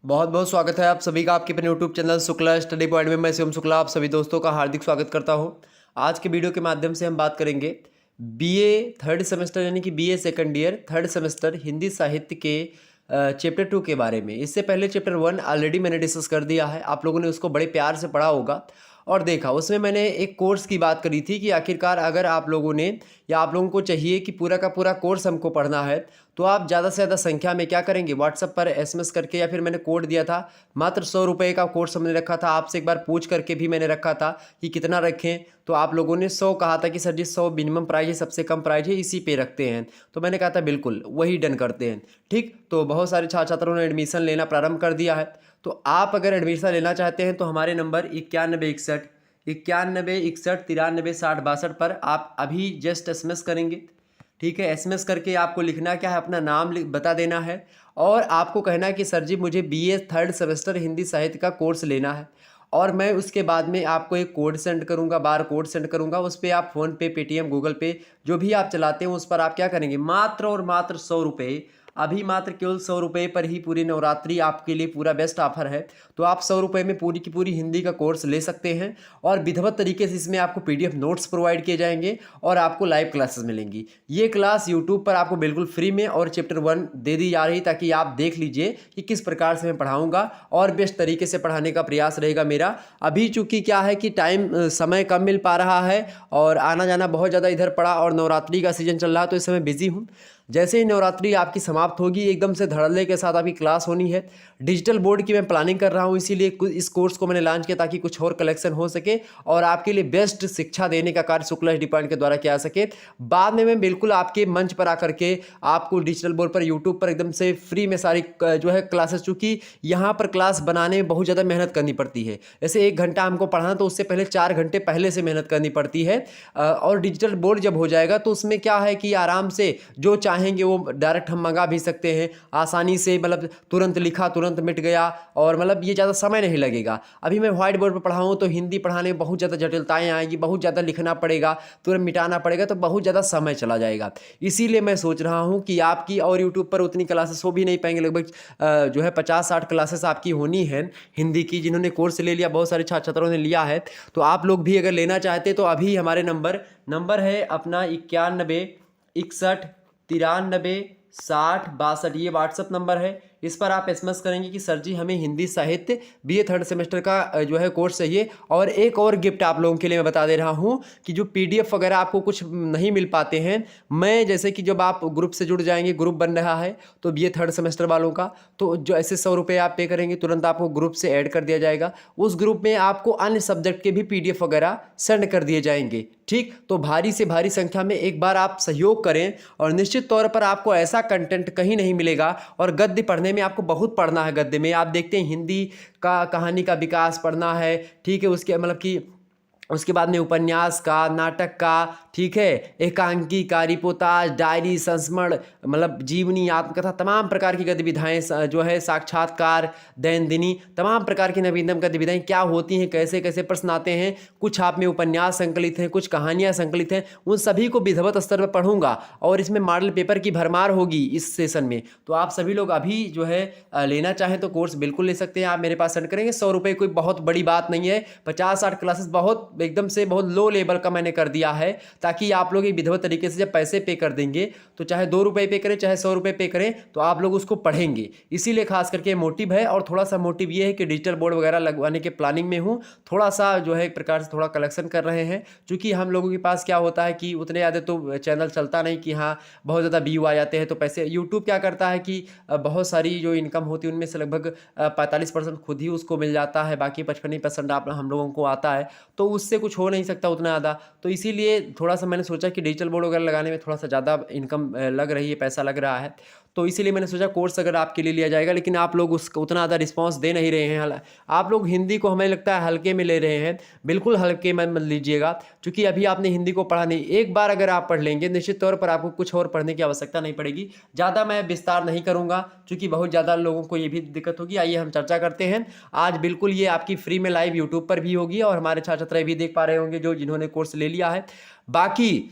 बहुत बहुत स्वागत है आप सभी का आपके अपने YouTube channel Shukla study point में। मैं शिवम शुक्ला आप सभी दोस्तों का हार्दिक स्वागत करता हूं। आज के वीडियो के माध्यम से हम बात करेंगे बीए थर्ड सेमेस्टर यानी कि BA second year third semester Hindi साहित्य के चैप्टर 2 के बारे में। इससे पहले चैप्टर 1 ऑलरेडी मैंने डिस्कस कर दिया है, आप लोगों ने उसको बड़े प्यार से पढ़ा होगा और देखा। उसमें मैंने एक कोर्स की बात करी थी कि आखिरकार अगर आप लोगों ने या आप लोगों को चाहिए कि पूरा का पूरा कोर्स हमको पढ़ना है तो आप ज़्यादा से ज़्यादा संख्या में क्या करेंगे, व्हाट्सएप पर एसएमएस करके, या फिर मैंने कोड दिया था मात्र 100 रुपये का कोर्स हमने रखा था। आपसे एक बार पूछ करके भी मैंने रखा था कि कितना रखें, तो आप लोगों ने 100 कहा था कि सर जी 100 मिनिमम प्राइस है, सबसे कम प्राइस है, इसी पे रखते हैं। तो मैंने कहा था बिल्कुल वही डन करते हैं। ठीक, तो बहुत सारे छात्र छात्रों ने एडमिशन लेना प्रारंभ कर दिया है। तो आप अगर एडमिशन लेना चाहते हैं तो हमारे नंबर 9161 पर आप अभी जस्ट एसएमएस करेंगे। ठीक है, एसएमएस करके आपको लिखना क्या है, अपना नाम बता देना है और आपको कहना है कि सर जी मुझे बीए थर्ड सेमेस्टर हिंदी साहित्य का कोर्स लेना है। और मैं उसके बाद में आपको एक कोड सेंड करूंगा, बार कोड सेंड करूंगा। उस पर आप फ़ोनपे, पेटीएम, गूगल पे जो भी आप चलाते हैं उस पर आप क्या करेंगे, मात्र और मात्र 100 रुपये, अभी मात्र केवल 100 रुपये पर ही पूरी नवरात्रि आपके लिए पूरा बेस्ट ऑफर है। तो आप 100 रुपये में पूरी की पूरी हिंदी का कोर्स ले सकते हैं और विधिवत तरीके से इसमें आपको पीडीएफ नोट्स प्रोवाइड किए जाएंगे और आपको लाइव क्लासेस मिलेंगी। ये क्लास यूट्यूब पर आपको बिल्कुल फ्री में और चैप्टर 1 दे दी जा रही, ताकि आप देख लीजिए कि किस प्रकार से मैं पढ़ाऊँगा और बेस्ट तरीके से पढ़ाने का प्रयास रहेगा मेरा। अभी चूँकि क्या है कि समय कम मिल पा रहा है और आना जाना बहुत ज़्यादा इधर पड़ा और नवरात्रि का सीजन चल रहा है, तो इस समय बिजी हूँ। जैसे ही नवरात्रि आपकी समाप्त होगी एकदम से धड़ल्ले के साथ आपकी क्लास होनी है। डिजिटल बोर्ड की मैं प्लानिंग कर रहा हूँ, इसीलिए इस कोर्स को मैंने लॉन्च किया ताकि कुछ और कलेक्शन हो सके और आपके लिए बेस्ट शिक्षा देने का कार्य शुक्ला डिपार्टमेंट के द्वारा किया सके। बाद में मैं बिल्कुल आपके मंच पर आकर के आपको डिजिटल बोर्ड पर यूट्यूब पर एकदम से फ्री में सारी जो है क्लासेस, चूँकि यहाँ पर क्लास बनाने में बहुत ज़्यादा मेहनत करनी पड़ती है। जैसे 1 घंटा हमको पढ़ाना तो उससे पहले 4 घंटे पहले से मेहनत करनी पड़ती है। और डिजिटल बोर्ड जब हो जाएगा तो उसमें क्या है कि आराम से जो चाहेंगे वो डायरेक्ट हम मंगा भी सकते हैं आसानी से, मतलब तुरंत लिखा तुरंत मिट गया और मतलब ये ज़्यादा समय नहीं लगेगा। अभी मैं व्हाइट बोर्ड पर पढ़ाऊँ तो हिंदी पढ़ाने में बहुत ज़्यादा जटिलताएं आएंगी, बहुत ज़्यादा लिखना पड़ेगा, तुरंत मिटाना पड़ेगा, तो बहुत ज़्यादा समय चला जाएगा। इसीलिए मैं सोच रहा हूँ कि आपकी और यूट्यूब पर उतनी क्लासेस हो भी नहीं पाएंगे, लगभग जो है 50-60 क्लासेस आपकी होनी है हिंदी की। जिन्होंने कोर्स ले लिया, बहुत सारे छात्र छात्रों ने लिया है, तो आप लोग भी अगर लेना चाहते हैं तो अभी हमारे नंबर है अपना 9161 93 60 62, ये व्हाट्सअप नंबर है। इस पर आप एसएमएस करेंगे कि सर जी हमें हिंदी साहित्य बीए थर्ड सेमेस्टर का जो है कोर्स चाहिए। और एक और गिफ्ट आप लोगों के लिए मैं बता दे रहा हूं कि जो पीडीएफ वगैरह आपको कुछ नहीं मिल पाते हैं, मैं जैसे कि जब आप ग्रुप से जुड़ जाएंगे, ग्रुप बन रहा है तो बीए थर्ड सेमेस्टर वालों का, तो जो ऐसे 100 रुपये आप पे करेंगे तुरंत आपको ग्रुप से ऐड कर दिया जाएगा। उस ग्रुप में आपको अन्य सब्जेक्ट के भी पीडीएफ वगैरह सेंड कर दिए जाएंगे। ठीक, तो भारी से भारी संख्या में एक बार आप सहयोग करें और निश्चित तौर पर आपको ऐसा कंटेंट कहीं नहीं मिलेगा। और गद्य पढ़ने में आपको बहुत पढ़ना है। गद्य में आप देखते हैं हिंदी का कहानी का विकास पढ़ना है, ठीक है, उसके मतलब कि उसके बाद में उपन्यास का, नाटक का, ठीक है, एकांकी का, रिपोर्टाज, डायरी, संस्मरण, मतलब जीवनी, आत्मकथा, तमाम प्रकार की गतिविधियाँ जो है, साक्षात्कार, दैनंदिनी, तमाम प्रकार की नवीनतम गतिविधियाँ क्या होती हैं, कैसे कैसे प्रश्न आते हैं, कुछ आप में उपन्यास संकलित हैं, कुछ कहानियाँ संकलित हैं, उन सभी को विधिवत स्तर पर पढ़ूंगा और इसमें मॉडल पेपर की भरमार होगी इस सेशन में। तो आप सभी लोग अभी जो है लेना चाहें तो कोर्स बिल्कुल ले सकते हैं। आप मेरे पास सेंड करेंगे, 100 रुपये कोई बहुत बड़ी बात नहीं है। 50-60 क्लासेस बहुत एकदम से बहुत लो लेवल का मैंने कर दिया है, ताकि आप लोग एक विधिवत तरीके से जब पैसे पे कर देंगे तो चाहे 2 रुपये पे करें चाहे 100 रुपये पे करें तो आप लोग उसको पढ़ेंगे। इसीलिए खास करके मोटिव है। और थोड़ा सा मोटिव ये है कि डिजिटल बोर्ड वगैरह लगवाने के प्लानिंग में हूँ, थोड़ा सा जो है एक प्रकार से थोड़ा कलेक्शन कर रहे हैं। क्योंकि हम लोगों के पास क्या होता है कि उतने ज़्यादा तो चैनल चलता नहीं कि हाँ बहुत ज़्यादा व्यू आ जाते हैं तो पैसे। यूट्यूब क्या करता है कि बहुत सारी जो इनकम होती है उनमें से लगभग 45% खुद ही उसको मिल जाता है, बाकी 55% आप हम लोगों को आता है, तो उससे कुछ हो नहीं सकता उतना ज़्यादा। तो इसीलिए थोड़ा सा मैंने सोचा कि डिजिटल बोर्ड वगैरह लगाने में थोड़ा सा ज़्यादा इनकम लग रही है, पैसा लग रहा है, तो इसीलिए मैंने सोचा कोर्स अगर आपके लिए लिया जाएगा। लेकिन आप लोग उसका उतना ज़्यादा रिस्पांस दे नहीं रहे हैं। आप लोग हिंदी को हमें लगता है हल्के में ले रहे हैं, बिल्कुल हल्के में मत लीजिएगा, क्योंकि अभी आपने हिंदी को पढ़ा नहीं। एक बार अगर आप पढ़ लेंगे निश्चित तौर पर आपको कुछ और पढ़ने की आवश्यकता नहीं पड़ेगी। ज़्यादा मैं विस्तार नहीं करूँगा क्योंकि बहुत ज़्यादा लोगों को ये भी दिक्कत होगी। आइए हम चर्चा करते हैं आज। बिल्कुल ये आपकी फ्री में लाइव यूट्यूब पर भी होगी और हमारे छात्र छात्राएं भी देख पा रहे होंगे जो जिन्होंने कोर्स ले लिया है। बाकी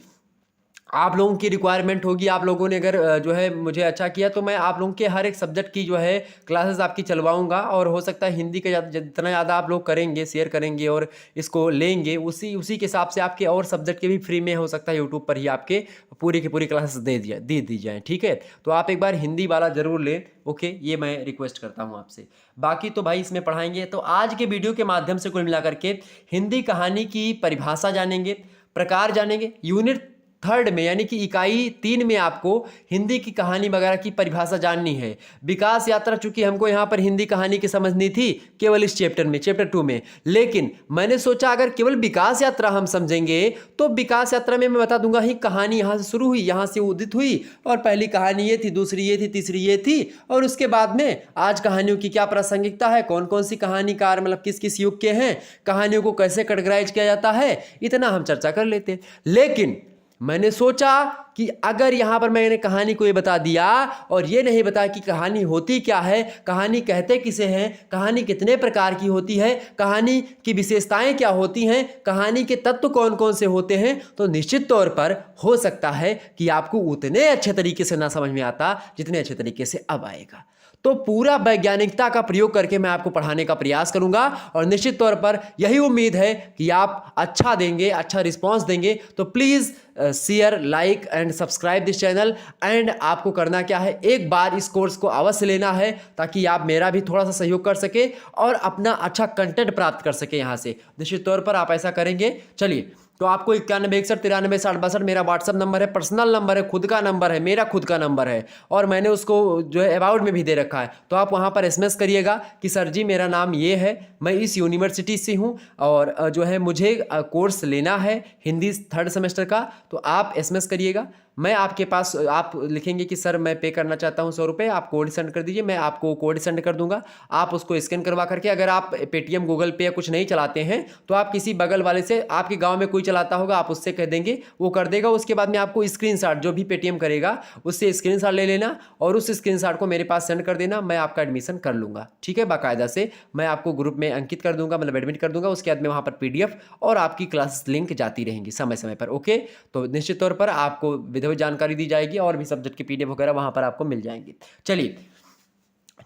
आप लोगों की रिक्वायरमेंट होगी, आप लोगों ने अगर जो है मुझे अच्छा किया तो मैं आप लोगों के हर एक सब्जेक्ट की जो है क्लासेस आपकी चलवाऊंगा। और हो सकता है हिंदी का जितना ज़्यादा आप लोग करेंगे, शेयर करेंगे और इसको लेंगे, उसी उसी के हिसाब से आपके और सब्जेक्ट के भी फ्री में हो सकता है यूट्यूब पर ही आपके पूरी की पूरी क्लासेस दे दी जाएँ। ठीक है, तो आप एक बार हिंदी वाला ज़रूर लें। ओके, ये मैं रिक्वेस्ट करता हूँ आपसे। बाकी तो भाई इसमें पढ़ाएंगे। तो आज के वीडियो के माध्यम से कुल मिलाकर के हिंदी कहानी की परिभाषा जानेंगे, प्रकार जानेंगे, यूनिट 3 में यानी कि इकाई 3 में आपको हिंदी की कहानी वगैरह की परिभाषा जाननी है। विकास यात्रा, चूंकि हमको यहाँ पर हिंदी कहानी की समझनी थी केवल इस चैप्टर में, चैप्टर 2 में, लेकिन मैंने सोचा अगर केवल विकास यात्रा हम समझेंगे तो विकास यात्रा में मैं बता दूंगा ही कहानी यहाँ से शुरू हुई, यहाँ से उदित हुई और पहली कहानी ये थी, दूसरी ये थी, तीसरी ये थी, और उसके बाद में आज कहानियों की क्या प्रासंगिकता है, कौन कौन सी कहानीकार मतलब किस किस युग के हैं, कहानियों को कैसे कैटेगराइज किया जाता है, इतना हम चर्चा कर लेते। लेकिन मैंने सोचा कि अगर यहाँ पर मैंने कहानी को ये बता दिया और ये नहीं बताया कि कहानी होती क्या है, कहानी कहते किसे हैं, कहानी कितने प्रकार की होती है, कहानी की विशेषताएं क्या होती हैं, कहानी के तत्व कौन कौन से होते हैं, तो निश्चित तौर पर हो सकता है कि आपको उतने अच्छे तरीके से ना समझ में आता जितने अच्छे तरीके से अब आएगा। तो पूरा वैज्ञानिकता का प्रयोग करके मैं आपको पढ़ाने का प्रयास करूंगा और निश्चित तौर पर यही उम्मीद है कि आप अच्छा देंगे, अच्छा रिस्पांस देंगे। तो please share, like and subscribe this channel. And आपको करना क्या है, एक बार इस कोर्स को अवश्य लेना है ताकि आप मेरा भी थोड़ा सा सहयोग कर सके और अपना अच्छा कंटेंट प्राप्त कर सके यहाँ से। निश्चित तौर पर आप ऐसा करेंगे। चलिए, तो आपको 9161936062 मेरा व्हाट्सअप नंबर है, पर्सनल नंबर है, खुद का नंबर है, मेरा खुद का नंबर है, और मैंने उसको जो है अबाउट में भी दे रखा है। तो आप वहाँ पर एसएमएस करिएगा कि सर जी मेरा नाम ये है, मैं इस यूनिवर्सिटी से हूँ और जो है मुझे कोर्स लेना है हिंदी 3rd सेमेस्टर का। तो आप एसएमएस करिएगा, मैं आपके पास, आप लिखेंगे कि सर मैं पे करना चाहता हूँ 100 रुपये, आप कोड सेंड कर दीजिए, मैं आपको कोड सेंड कर दूंगा। आप उसको स्कैन करवा करके, अगर आप पेटीएम, गूगल पे या कुछ नहीं चलाते हैं तो आप किसी बगल वाले से, आपके गांव में कोई चलाता होगा, आप उससे कह देंगे, वो कर देगा। उसके बाद में आपको स्क्रीनशॉट, जो भी पेटीएम करेगा उससे स्क्रीनशॉट ले लेना और उस स्क्रीनशॉट को मेरे पास सेंड कर देना, मैं आपका एडमिशन कर लूँगा। ठीक है, बाकायदा से मैं आपको ग्रुप में अंकित कर दूंगा, मतलब एडमिट कर दूंगा। उसके बाद में वहाँ पर PDF और आपकी क्लास लिंक जाती रहेंगी समय समय पर। ओके, तो निश्चित तौर पर आपको विधिवत जानकारी दी जाएगी और भी सब्जेक्ट की PDF वगैरह वहाँ पर आपको मिल जाएंगी। चलिए,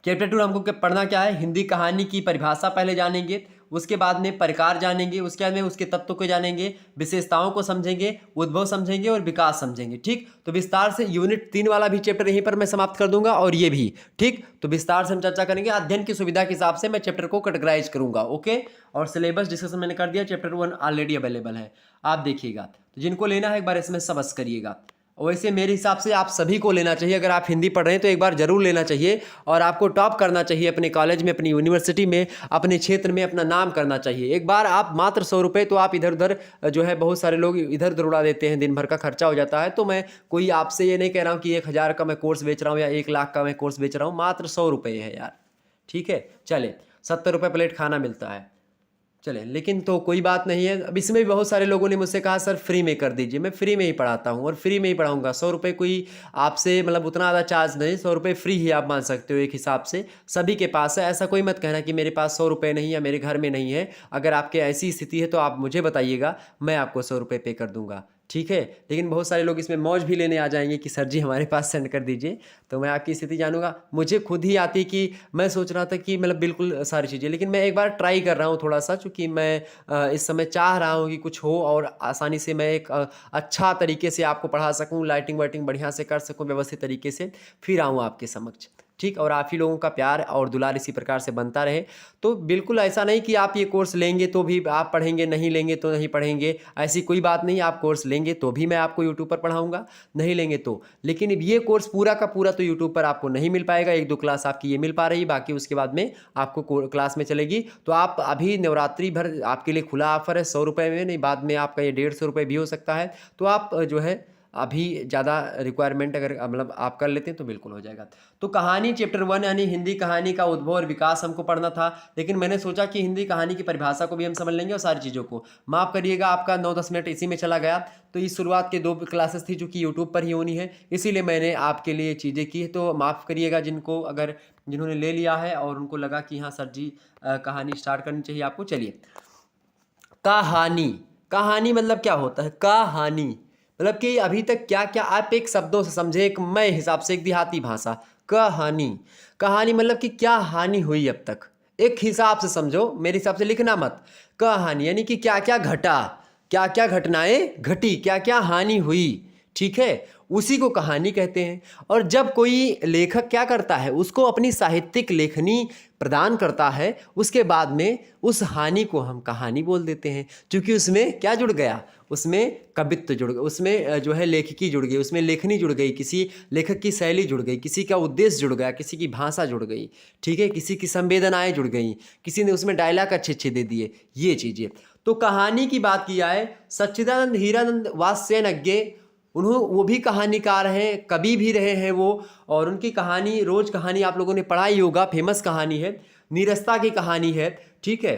चैप्टर 2 हमको पढ़ना क्या है, हिंदी कहानी की परिभाषा पहले जानेंगे, उसके बाद में प्रकार जानेंगे, उसके बाद में उसके तत्व को जानेंगे, विशेषताओं को समझेंगे, उद्भव समझेंगे और विकास समझेंगे। ठीक, तो विस्तार से यूनिट 3 वाला भी चैप्टर यहीं पर मैं समाप्त कर दूंगा और ये भी। ठीक, तो विस्तार से हम चर्चा करेंगे, अध्ययन की सुविधा के हिसाब से मैं चैप्टर को कैटेगराइज करूंगा। ओके, और सिलेबस डिस्कशन मैंने कर दिया, चैप्टर 1 ऑलरेडी अवेलेबल है, आप देखिएगा। तो जिनको लेना है एक बार इसमें सबस करिएगा। वैसे मेरे हिसाब से आप सभी को लेना चाहिए, अगर आप हिंदी पढ़ रहे हैं तो एक बार जरूर लेना चाहिए और आपको टॉप करना चाहिए अपने कॉलेज में, अपनी यूनिवर्सिटी में, अपने क्षेत्र में अपना नाम करना चाहिए। एक बार आप मात्र 100 रुपये, तो आप इधर उधर जो है, बहुत सारे लोग इधर उधर उड़ा देते हैं, दिन भर का खर्चा हो जाता है। तो मैं कोई आपसे ये नहीं कह रहा हूँ कि 1000 का मैं कोर्स बेच रहा हूँ या 1 लाख का मैं कोर्स बेच रहा हूँ, मात्र 100 रुपये है यार। ठीक है, चले 70 रुपये प्लेट खाना मिलता है, चलें, लेकिन तो कोई बात नहीं है। अब इसमें भी बहुत सारे लोगों ने मुझसे कहा सर फ्री में कर दीजिए, मैं फ्री में ही पढ़ाता हूँ और फ्री में ही पढ़ाऊँगा। 100 रुपये कोई आपसे मतलब उतना ज़्यादा चार्ज नहीं, 100 रुपये फ्री ही आप मान सकते हो एक हिसाब से, सभी के पास है। ऐसा कोई मत कहना कि मेरे पास 100 रुपये नहीं या मेरे घर में नहीं है। अगर आपके ऐसी स्थिति है तो आप मुझे बताइएगा, मैं आपको 100 रुपये पे कर दूँगा। ठीक है, लेकिन बहुत सारे लोग इसमें मौज भी लेने आ जाएंगे कि सर जी हमारे पास सेंड कर दीजिए। तो मैं आपकी स्थिति जानूंगा, मुझे खुद ही आती कि मैं सोच रहा था कि मतलब बिल्कुल सारी चीज़ें, लेकिन मैं एक बार ट्राई कर रहा हूँ थोड़ा सा, चूँकि मैं इस समय चाह रहा हूँ कि कुछ हो और आसानी से मैं एक अच्छा तरीके से आपको पढ़ा सकूँ, लाइटिंग वाइटिंग बढ़िया से कर सकूँ, व्यवस्थित तरीके से फिर आऊँ आपके समक्ष। ठीक, और आप ही लोगों का प्यार और दुलार इसी प्रकार से बनता रहे। तो बिल्कुल ऐसा नहीं कि आप ये कोर्स लेंगे तो भी आप पढ़ेंगे, नहीं लेंगे तो नहीं पढ़ेंगे, ऐसी कोई बात नहीं। आप कोर्स लेंगे तो भी मैं आपको यूट्यूब पर पढ़ाऊंगा, नहीं लेंगे तो। लेकिन ये कोर्स पूरा का पूरा तो यूट्यूब पर आपको नहीं मिल पाएगा, 1-2 क्लास आपकी ये मिल पा रही, बाकी उसके बाद में आपको क्लास में चलेगी। तो आप अभी नवरात्रि भर आपके लिए खुला ऑफर है, 100 रुपये में नहीं, बाद में आपका ये 150 रुपये भी हो सकता है। तो आप जो है अभी ज़्यादा रिक्वायरमेंट अगर मतलब आप कर लेते हैं तो बिल्कुल हो जाएगा। तो कहानी चैप्टर 1 यानी हिंदी कहानी का उद्भव और विकास हमको पढ़ना था, लेकिन मैंने सोचा कि हिंदी कहानी की परिभाषा को भी हम समझ लेंगे और सारी चीज़ों को। माफ़ करिएगा, आपका 9-10 मिनट इसी में चला गया। तो इस शुरुआत के 2 क्लासेस थी जो कि यूट्यूब पर ही होनी है, इसीलिए मैंने आपके लिए चीज़ें की। तो माफ़ करिएगा जिन्होंने ले लिया है और उनको लगा कि हाँ सर जी कहानी स्टार्ट करनी चाहिए आपको। चलिए, कहानी, कहानी मतलब क्या होता है, कहानी मतलब कि अभी तक क्या क्या आप एक शब्दों से समझे, एक मैं हिसाब से एक देहाती भाषा, कहानी। कहानी मतलब कि क्या हानि हुई अब तक, एक हिसाब से समझो, मेरे हिसाब से लिखना मत। कहानी यानी कि क्या क्या घटा, क्या क्या घटनाएं घटी, क्या क्या हानि हुई, ठीक है, उसी को कहानी कहते हैं। और जब कोई लेखक क्या करता है, उसको अपनी साहित्यिक लेखनी प्रदान करता है, उसके बाद में उस हानि को हम कहानी बोल देते हैं, क्योंकि उसमें क्या जुड़ गया, उसमें कवित्व जुड़ गया, उसमें जो है लेखिकी जुड़ गई, उसमें लेखनी जुड़ गई, किसी लेखक की शैली जुड़ गई, किसी का उद्देश्य जुड़ गया, किसी की भाषा जुड़ गई, ठीक है, किसी की संवेदनाएं जुड़ गई, किसी ने उसमें डायलॉग अच्छे अच्छे दे दिए, ये चीज़ें। तो कहानी की बात की जाए, सच्चिदानंद हीरानंद वात्स्ययज्ञ, वो भी कहानीकार हैं, कवि भी रहे हैं वो। और उनकी कहानी, रोज कहानी आप लोगों ने पढ़ा ही होगा, फेमस कहानी है, नीरसता की कहानी है, ठीक है।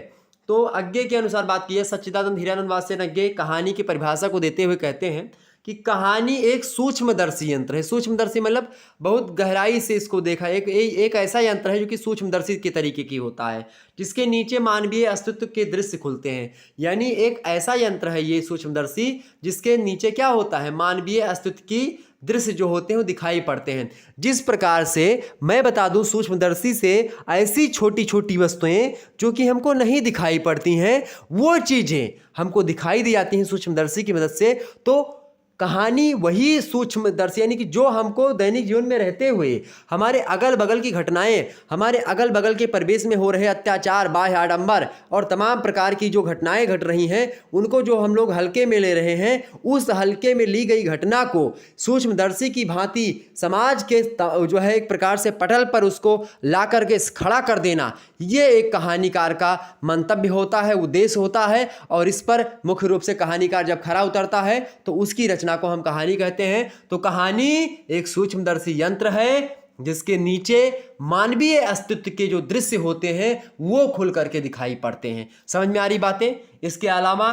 तो अज्ञे के अनुसार बात की है, सच्चिदानंद हीरानंद वात्स्ययज्ञ कहानी की परिभाषा को देते हुए कहते हैं कि कहानी एक सूक्ष्मदर्शी यंत्र है। सूक्ष्मदर्शी मतलब बहुत गहराई से इसको देखा, एक ऐसा यंत्र है जो कि सूक्ष्मदर्शी के तरीके की होता है, जिसके नीचे मानवीय अस्तित्व के दृश्य खुलते हैं। यानी एक ऐसा यंत्र है ये सूक्ष्मदर्शी, जिसके नीचे क्या होता है, मानवीय अस्तित्व की दृश्य जो होते हैं वो दिखाई पड़ते हैं। जिस प्रकार से मैं बता दूं, सूक्ष्मदर्शी से ऐसी छोटी छोटी वस्तुएं जो कि हमको नहीं दिखाई पड़ती हैं, वो चीजें हमको दिखाई दी जाती हैं सूक्ष्मदर्शी की मदद से। तो कहानी वही सूक्ष्मदर्शी, यानी कि जो हमको दैनिक जीवन में रहते हुए हमारे अगल बगल की घटनाएं, हमारे अगल बगल के परिवेश में हो रहे अत्याचार, बाह्य आडंबर और तमाम प्रकार की जो घटनाएं घट रही हैं, उनको जो हम लोग हल्के में ले रहे हैं, उस हल्के में ली गई घटना को सूक्ष्मदर्शी की भांति समाज के जो है एक प्रकार से पटल पर उसको ला करके खड़ा कर देना, ये एक कहानीकार का मंतव्य होता है, उद्देश्य होता है। और इस पर मुख्य रूप से कहानीकार जब खरा उतरता है तो उसकी रचना को हम कहानी कहते हैं। तो कहानी एक सूक्ष्मदर्शी यंत्र है, जिसके नीचे मानवीय अस्तित्व के जो दृश्य होते हैं वो खुल करके दिखाई पड़ते हैं। समझ में आ रही बातें। इसके अलावा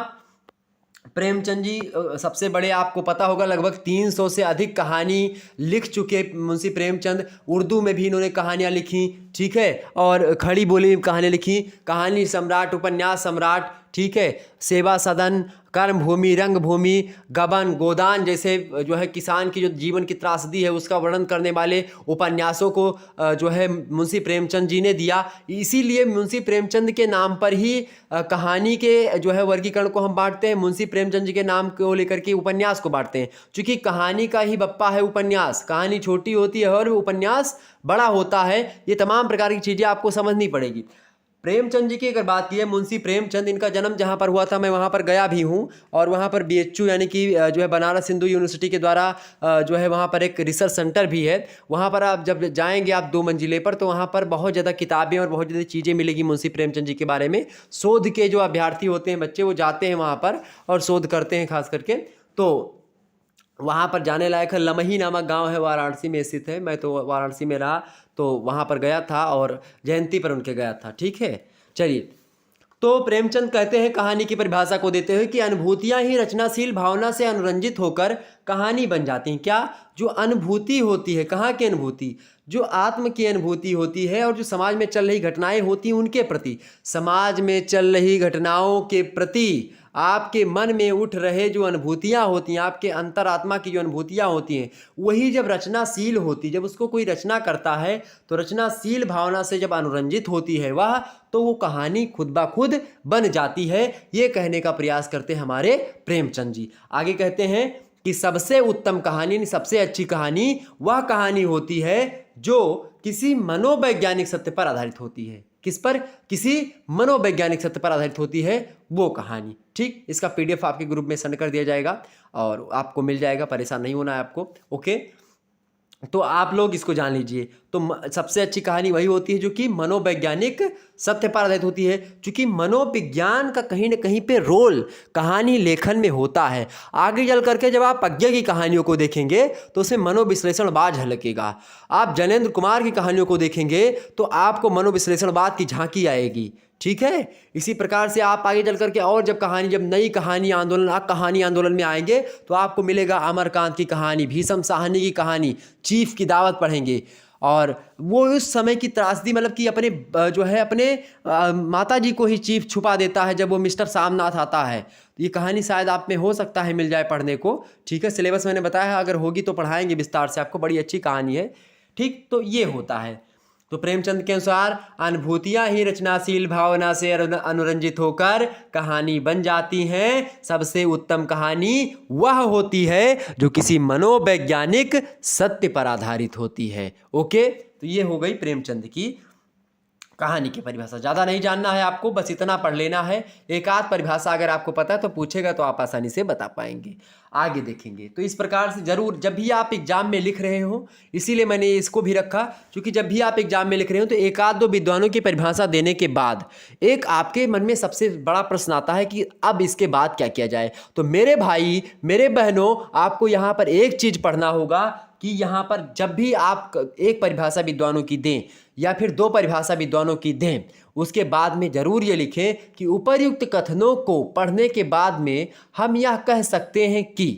प्रेमचंद जी सबसे बड़े, आपको पता होगा, लगभग 300 से अधिक कहानी लिख चुके मुंशी प्रेमचंद। उर्दू में भी इन्होंने कहानियाँ लिखी, ठीक है, और खड़ी बोली में कहानियाँ लिखी। कहानी सम्राट, उपन्यास सम्राट, ठीक है, सेवा सदन, कर्मभूमि, रंगभूमि, गबन, गोदान जैसे जो है किसान की जो जीवन की त्रासदी है उसका वर्णन करने वाले उपन्यासों को जो है मुंशी प्रेमचंद जी ने दिया। इसीलिए मुंशी प्रेमचंद के नाम पर ही कहानी के जो है वर्गीकरण को हम बांटते हैं। मुंशी प्रेमचंद जी के नाम को लेकर के उपन्यास को बांटते हैं, क्योंकि कहानी का ही बप्पा है उपन्यास। कहानी छोटी होती है और उपन्यास बड़ा होता है। ये तमाम प्रकार की चीज़ें आपको समझनी पड़ेगी। प्रेमचंद जी की अगर बात की है, मुंशी प्रेमचंद, इनका जन्म जहाँ पर हुआ था, मैं वहाँ पर गया भी हूँ, और वहाँ पर BHU यानी कि जो है बनारस हिंदू यूनिवर्सिटी के द्वारा जो है वहाँ पर एक रिसर्च सेंटर भी है। वहाँ पर आप जब जाएंगे आप 2 मंजिले पर, तो वहाँ पर बहुत ज़्यादा किताबें और बहुत ज़्यादा चीज़ें मिलेगी मुंशी प्रेमचंद जी के बारे में। शोध के जो अभ्यर्थी होते हैं, बच्चे, वो जाते हैं वहाँ पर और शोध करते हैं खास करके। तो वहाँ पर जाने लायक है। लमही नामक गांव है, वाराणसी में स्थित है। मैं तो वाराणसी में रहा, तो वहाँ पर गया था और जयंती पर उनके गया था, ठीक है। चलिए, तो प्रेमचंद कहते हैं कहानी की परिभाषा को देते हुए कि अनुभूतियाँ ही रचनाशील भावना से अनुरंजित होकर कहानी बन जाती हैं। क्या? जो अनुभूति होती है, कहाँ की अनुभूति? जो आत्म की अनुभूति होती है, और जो समाज में चल रही घटनाएं होती हैं उनके प्रति, समाज में चल रही घटनाओं के प्रति आपके मन में उठ रहे जो अनुभूतियाँ होती हैं, आपके अंतरात्मा की जो अनुभूतियाँ होती हैं, वही जब रचनाशील होती, जब उसको कोई रचना करता है तो रचनाशील भावना से जब अनुरंजित होती है वह, तो वो कहानी खुद ब खुद बन जाती है। ये कहने का प्रयास करते हैं हमारे प्रेमचंद जी। आगे कहते हैं कि सबसे उत्तम कहानी, सबसे अच्छी कहानी वह कहानी होती है जो किसी मनोवैज्ञानिक सत्य पर आधारित होती है। किस पर? किसी मनोवैज्ञानिक सत्य पर आधारित होती है वो कहानी। ठीक, इसका PDF आपके ग्रुप में सेंड कर दिया जाएगा और आपको मिल जाएगा, परेशान नहीं होना है आपको। ओके, तो आप लोग इसको जान लीजिए। तो सबसे अच्छी कहानी वही होती है जो कि मनोवैज्ञानिक सत्य पर आधारित होती है, क्योंकि मनोविज्ञान का कहीं ना कहीं पे रोल कहानी लेखन में होता है। आगे चल करके जब आप अज्ञे की कहानियों को देखेंगे तो उसमें मनोविश्लेषणवाद झलकेगा। आप जैनेंद्र कुमार की कहानियों को देखेंगे तो आपको मनोविश्लेषणवाद की झांकी आएगी। ठीक है, इसी प्रकार से आप आगे चल करके और जब नई कहानी आंदोलन, कहानी आंदोलन में आएंगे तो आपको मिलेगा अमरकांत की कहानी, भीषम साहनी की कहानी, चीफ की दावत पढ़ेंगे, और वो उस समय की त्रासदी मतलब कि अपने जो है अपने माता जी को ही चीफ छुपा देता है जब वो मिस्टर सामनाथ आता है। तो ये कहानी शायद आप में हो सकता है मिल जाए पढ़ने को, ठीक है। सिलेबस मैंने बताया है, अगर होगी तो पढ़ाएंगे विस्तार से आपको, बड़ी अच्छी कहानी है, ठीक। तो ये होता है। तो प्रेमचंद के अनुसार अनुभूतियां ही रचनाशील भावना से अनुरंजित होकर कहानी बन जाती हैं। सबसे उत्तम कहानी वह होती है जो किसी मनोवैज्ञानिक सत्य पर आधारित होती है। ओके, तो ये हो गई प्रेमचंद की कहानी की परिभाषा। ज़्यादा नहीं जानना है आपको, बस इतना पढ़ लेना है। एक आध परिभाषा अगर आपको पता है तो पूछेगा तो आप आसानी से बता पाएंगे। आगे देखेंगे तो इस प्रकार से जरूर जब भी आप एग्जाम में लिख रहे हो, इसीलिए मैंने इसको भी रखा, क्योंकि जब भी आप एग्जाम में लिख रहे हो तो एक आध दो विद्वानों की परिभाषा देने के बाद एक आपके मन में सबसे बड़ा प्रश्न आता है कि अब इसके बाद क्या किया जाए। तो मेरे भाई मेरे बहनों, आपको यहाँ पर एक चीज़ पढ़ना होगा कि यहाँ पर जब भी आप एक परिभाषा विद्वानों की दें या फिर दो परिभाषा विद्वानों की दें, उसके बाद में जरूर ये लिखें कि उपर्युक्त कथनों को पढ़ने के बाद में हम यह कह सकते हैं कि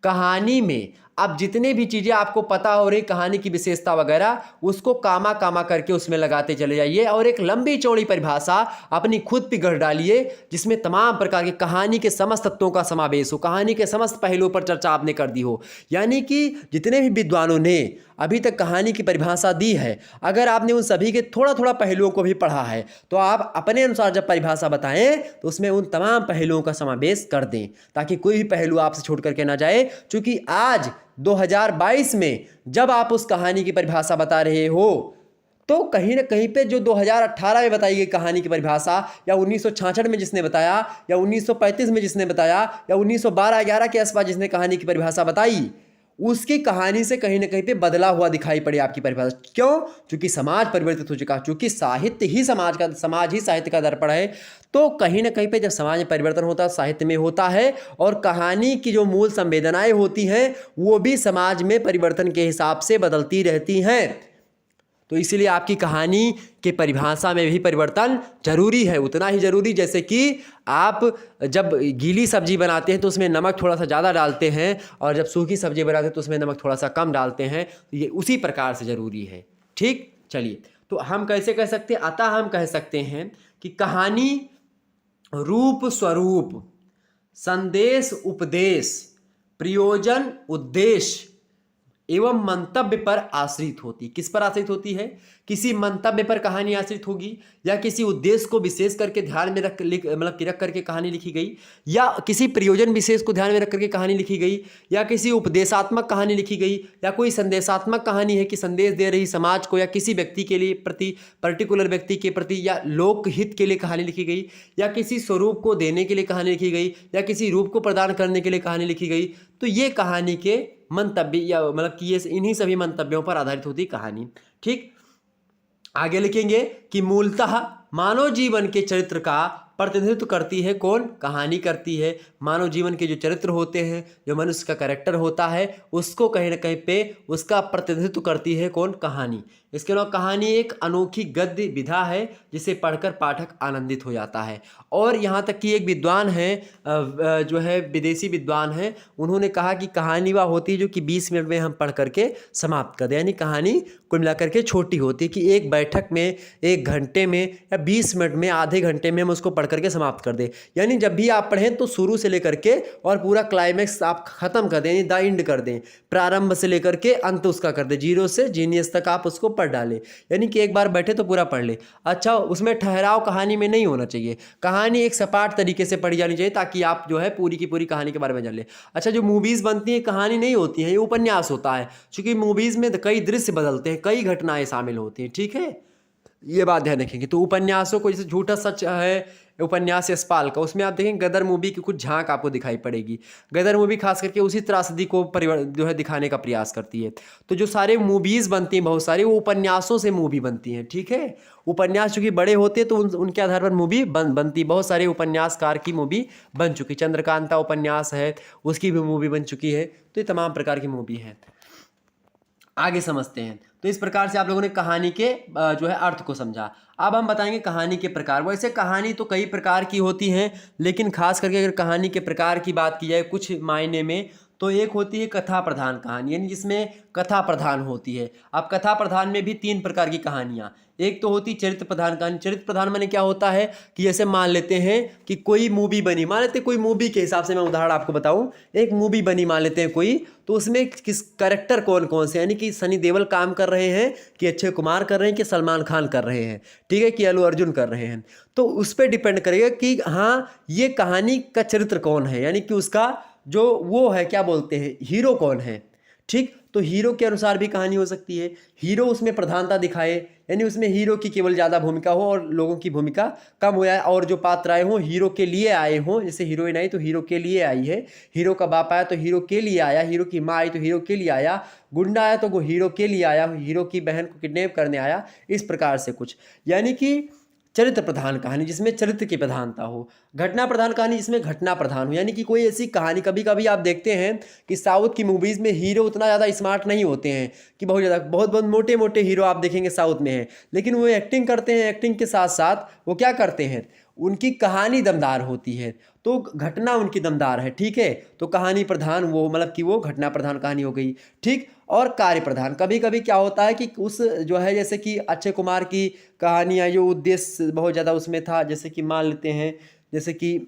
कहानी में अब जितने भी चीज़ें आपको पता हो रही कहानी की विशेषता वगैरह, उसको कामा कामा करके उसमें लगाते चले जाइए और एक लंबी चौड़ी परिभाषा अपनी खुद पे गढ़ डालिए जिसमें तमाम प्रकार के कहानी के समस्त तत्वों का समावेश हो, कहानी के समस्त पहलुओं पर चर्चा आपने कर दी हो। यानी कि जितने भी विद्वानों ने अभी तक कहानी की परिभाषा दी है, अगर आपने उन सभी के थोड़ा थोड़ा पहलुओं को भी पढ़ा है तो आप अपने अनुसार जब परिभाषा बताएं तो उसमें उन तमाम पहलुओं का समावेश कर दें ताकि कोई भी पहलू आपसे छोड़ करके ना जाए। क्योंकि आज 2022 में जब आप उस कहानी की परिभाषा बता रहे हो तो कहीं ना कहीं पे जो 2018 में बताई गई कहानी की परिभाषा या 1966 में जिसने बताया या 1935 में जिसने बताया या 1912-11 के आसपास जिसने कहानी की परिभाषा बताई, उसकी कहानी से कहीं ना कहीं पे बदला हुआ दिखाई पड़े आपकी परिभाषा। क्यों? क्योंकि समाज परिवर्तित हो चुका, क्योंकि साहित्य ही समाज ही साहित्य का दर्पण है। तो कहीं ना कहीं पे जब समाज में परिवर्तन होता है, साहित्य में होता है, और कहानी की जो मूल संवेदनाएं होती हैं वो भी समाज में परिवर्तन के हिसाब से बदलती रहती हैं। तो इसीलिए आपकी कहानी के परिभाषा में भी परिवर्तन जरूरी है, उतना ही जरूरी जैसे कि आप जब गीली सब्जी बनाते हैं तो उसमें नमक थोड़ा सा ज़्यादा डालते हैं और जब सूखी सब्जी बनाते हैं तो उसमें नमक थोड़ा सा कम डालते हैं। तो ये उसी प्रकार से ज़रूरी है, ठीक। चलिए, तो हम कैसे कह सकते हैं? अतः हम कह सकते हैं कि कहानी रूप स्वरूप, संदेश उपदेश, प्रयोजन उद्देश्य एवं मंतव्य पर आश्रित होती। किस पर आश्रित होती है? किसी मंतव्य पर कहानी आश्रित होगी या किसी उद्देश्य को विशेष करके ध्यान में रख करके कहानी लिखी गई, या किसी प्रयोजन विशेष को ध्यान में रख करके कहानी लिखी गई, या किसी उपदेशात्मक कहानी लिखी गई, या कोई संदेशात्मक कहानी है कि संदेश दे रही समाज को या किसी व्यक्ति के लिए प्रति, पर्टिकुलर व्यक्ति के प्रति या लोकहित के लिए कहानी लिखी गई, या किसी स्वरूप को देने के लिए कहानी लिखी गई, या किसी रूप को प्रदान करने के लिए कहानी लिखी गई। तो ये कहानी के मंतव्य या मतलब कि ये इन्हीं सभी मंतव्यों पर आधारित होती कहानी, ठीक। आगे लिखेंगे कि मूलतः मानव जीवन के चरित्र का प्रतिनिधित्व करती है कौन? कहानी करती है। मानव जीवन के जो चरित्र होते हैं, जो मनुष्य का कैरेक्टर होता है, उसको कहीं ना कहीं पे उसका प्रतिनिधित्व करती है कौन? कहानी। इसके अलावा कहानी एक अनोखी गद्य विधा है जिसे पढ़कर पाठक आनंदित हो जाता है। और यहाँ तक कि एक विद्वान है, जो है विदेशी विद्वान है, उन्होंने कहा कि कहानी वह होती है जो कि 20 मिनट में हम पढ़ करके समाप्त कर दें। यानी कहानी कुल मिलाकर के छोटी होती है कि एक बैठक में, एक घंटे में या 20 मिनट में, आधे घंटे में हम उसको पढ़ करके समाप्त कर दें। यानी जब भी आप पढ़ें तो शुरू से लेकर के और पूरा क्लाइमैक्स आप खत्म कर दें, द एंड कर दें, प्रारंभ से लेकर के अंत उसका कर दें, जीरो से जीनियस तक आप उसको पढ़ डालें। यानी कि एक बार बैठे तो पूरा पढ़ ले। अच्छा, उसमें ठहराव कहानी में नहीं होना चाहिए। कहानी एक सपाट तरीके से पढ़ी जानी चाहिए ताकि आप जो है पूरी की पूरी कहानी के बारे में जान ले। अच्छा, जो मूवीज़ बनती हैं कहानी नहीं होती है, ये उपन्यास होता है, क्योंकि मूवीज़ में कई दृश्य बदलते हैं, कई घटनाएं शामिल होती हैं, ठीक है, ये बात ध्यान रखेंगे। तो उपन्यासों को, जैसे झूठा सच है उपन्यास यशपाल का, उसमें आप देखेंगे गदर मूवी की कुछ झांक आपको दिखाई पड़ेगी। गदर मूवी खास करके उसी त्रासदी को जो है दिखाने का प्रयास करती है। तो जो सारे मूवीज़ बनती हैं बहुत सारी, वो उपन्यासों से मूवी बनती हैं, ठीक है। उपन्यास चूँकि बड़े होते हैं तो उनके आधार पर मूवी बनती। बहुत सारे उपन्यासकार की मूवी बन चुकी, चंद्रकांता उपन्यास है, उसकी भी मूवी बन चुकी है। तो ये तमाम प्रकार की मूवी है। आगे समझते हैं। तो इस प्रकार से आप लोगों ने कहानी के जो है अर्थ को समझा। अब हम बताएंगे कहानी के प्रकार। वैसे कहानी तो कई प्रकार की होती हैं, लेकिन खास करके अगर कहानी के प्रकार की बात की जाए कुछ मायने में, तो एक होती है कथा प्रधान कहानी, यानी जिसमें कथा प्रधान होती है। अब कथा प्रधान में भी 3 प्रकार की कहानियाँ, एक तो होती चरित्र प्रधान कहानी। चरित्र प्रधान माने क्या होता है कि जैसे मान लेते हैं कि कोई मूवी बनी, मान लेते हैं कोई मूवी के हिसाब से मैं उदाहरण आपको बताऊं, एक मूवी बनी मान लेते हैं कोई, तो उसमें किस कैरेक्टर कौन कौन से, यानी कि सनी देओल काम कर रहे हैं कि अक्षय कुमार कर रहे हैं कि सलमान खान कर रहे हैं, ठीक है, कि अल्लू अर्जुन कर रहे हैं, तो उस पर डिपेंड करेगा कि हाँ ये कहानी का चरित्र कौन है, यानी कि उसका जो वो है क्या बोलते हैं हीरो कौन है, ठीक। तो हीरो के अनुसार भी कहानी हो सकती है। हीरो उसमें प्रधानता दिखाए, यानी उसमें हीरो की केवल ज़्यादा भूमिका हो और लोगों की भूमिका कम हो जाए, और जो पात्र आए हों हीरो के लिए आए हों, जैसे हीरोइन आई तो हीरो के लिए आई है, हीरो का बाप आया तो हीरो के लिए आया, हीरो की माँ आई तो हीरो के लिए आया, गुंडा आया तो वो हीरो के लिए आया, हीरो की बहन को किडनैप करने आया, इस प्रकार से कुछ, यानी कि चरित्र प्रधान कहानी जिसमें चरित्र की प्रधानता हो। घटना प्रधान कहानी जिसमें घटना प्रधान हो, यानी कि कोई ऐसी कहानी, कभी कभी आप देखते हैं कि साउथ की मूवीज़ में हीरो उतना ज़्यादा स्मार्ट नहीं होते हैं, कि बहुत ज़्यादा बहुत बहुत मोटे मोटे हीरो आप देखेंगे साउथ में हैं, लेकिन वो एक्टिंग करते हैं, एक्टिंग के साथ साथ वो क्या करते हैं, उनकी कहानी दमदार होती है, तो घटना उनकी दमदार है, ठीक है, तो कहानी प्रधान वो मतलब कि वो घटना प्रधान कहानी हो गई, ठीक। और कार्य प्रधान, कभी कभी क्या होता है कि उस जो है जैसे कि अक्षय कुमार की कहानियाँ जो उद्देश्य बहुत ज़्यादा उसमें था, जैसे कि मान लेते हैं जैसे कि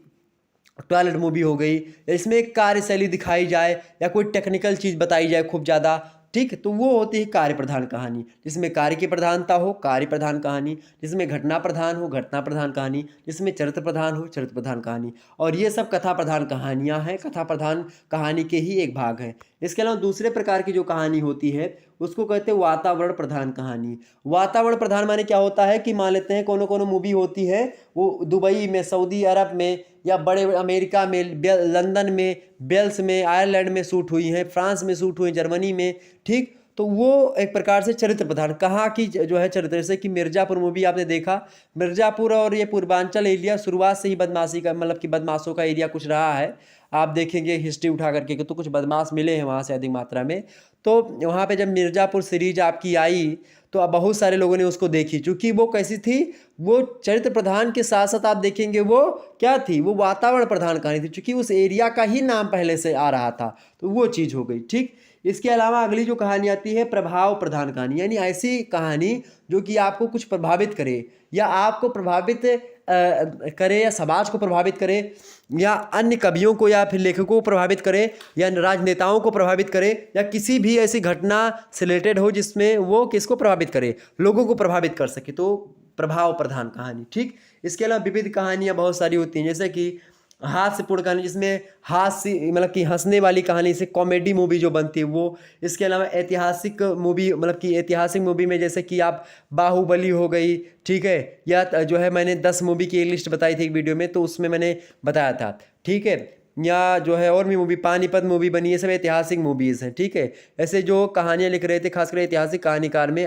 टॉयलेट मूवी हो गई, इसमें एक कार्यशैली दिखाई जाए या कोई टेक्निकल चीज़ बताई जाए खूब ज़्यादा, ठीक, तो वो होती है कार्य प्रधान कहानी, जिसमें कार्य की प्रधानता हो कार्य प्रधान कहानी, जिसमें घटना प्रधान हो घटना प्रधान कहानी, जिसमें चरित्र प्रधान हो चरित्र प्रधान कहानी। और ये सब कथा प्रधान कहानियाँ हैं, कथा प्रधान कहानी के ही एक भाग हैं। इसके अलावा दूसरे प्रकार की जो कहानी होती है उसको कहते हैं वातावरण प्रधान कहानी। वातावरण प्रधान माने क्या होता है कि मान लेते हैं कोनो कोनो मूवी होती है वो दुबई में, सऊदी अरब में, या बड़े अमेरिका में, लंदन में, वेल्स में, आयरलैंड में शूट हुई हैं, फ्रांस में शूट हुई, जर्मनी में, ठीक, तो वो एक प्रकार से चरित्र प्रधान कहाँ की जो है चरित्र, जैसे कि मिर्ज़ापुर मूवी आपने देखा, मिर्ज़ापुर और ये पूर्वांचल एरिया शुरुआत से ही बदमाशी का मतलब कि बदमाशों का एरिया कुछ रहा है। आप देखेंगे हिस्ट्री उठा करके तो कुछ बदमाश मिले हैं वहाँ से अधिक मात्रा में, तो वहाँ पे जब मिर्ज़ापुर सीरीज आपकी आई तो अब बहुत सारे लोगों ने उसको देखी, चूँकि वो कैसी थी, वो चरित्र प्रधान के साथ साथ आप देखेंगे वो क्या थी, वो वातावरण प्रधान कहानी थी, चूँकि उस एरिया का ही नाम पहले से आ रहा था, तो वो चीज़ हो गई, ठीक। इसके अलावा अगली जो कहानी आती है प्रभाव प्रधान कहानी, यानी ऐसी कहानी जो कि आपको कुछ प्रभावित करे, या आपको प्रभावित करे, या समाज को प्रभावित करे, या अन्य कवियों को या फिर लेखकों को प्रभावित करे, या राजनेताओं को प्रभावित करे, या किसी भी ऐसी घटना से रिलेटेड हो जिसमें वो किसको प्रभावित करे, लोगों को प्रभावित कर सके, तो प्रभाव प्रधान कहानी, ठीक। इसके अलावा विविध कहानियाँ बहुत सारी होती हैं, जैसे कि हास्यपूर्ण कहानी, जिसमें हास्य मतलब कि हंसने वाली कहानी से कॉमेडी मूवी जो बनती है वो। इसके अलावा ऐतिहासिक मूवी मतलब कि ऐतिहासिक मूवी में जैसे कि आप बाहुबली हो गई, ठीक है, या जो है मैंने 10 मूवी की एक लिस्ट बताई थी एक वीडियो में, तो उसमें मैंने बताया था, ठीक है, या जो है और भी मूवी, पानीपत मूवी बनी, ये सब ऐतिहासिक मूवीज़ हैं, ठीक है। ऐसे जो कहानियाँ लिख रहे थे खासकर ऐतिहासिक कहानीकार में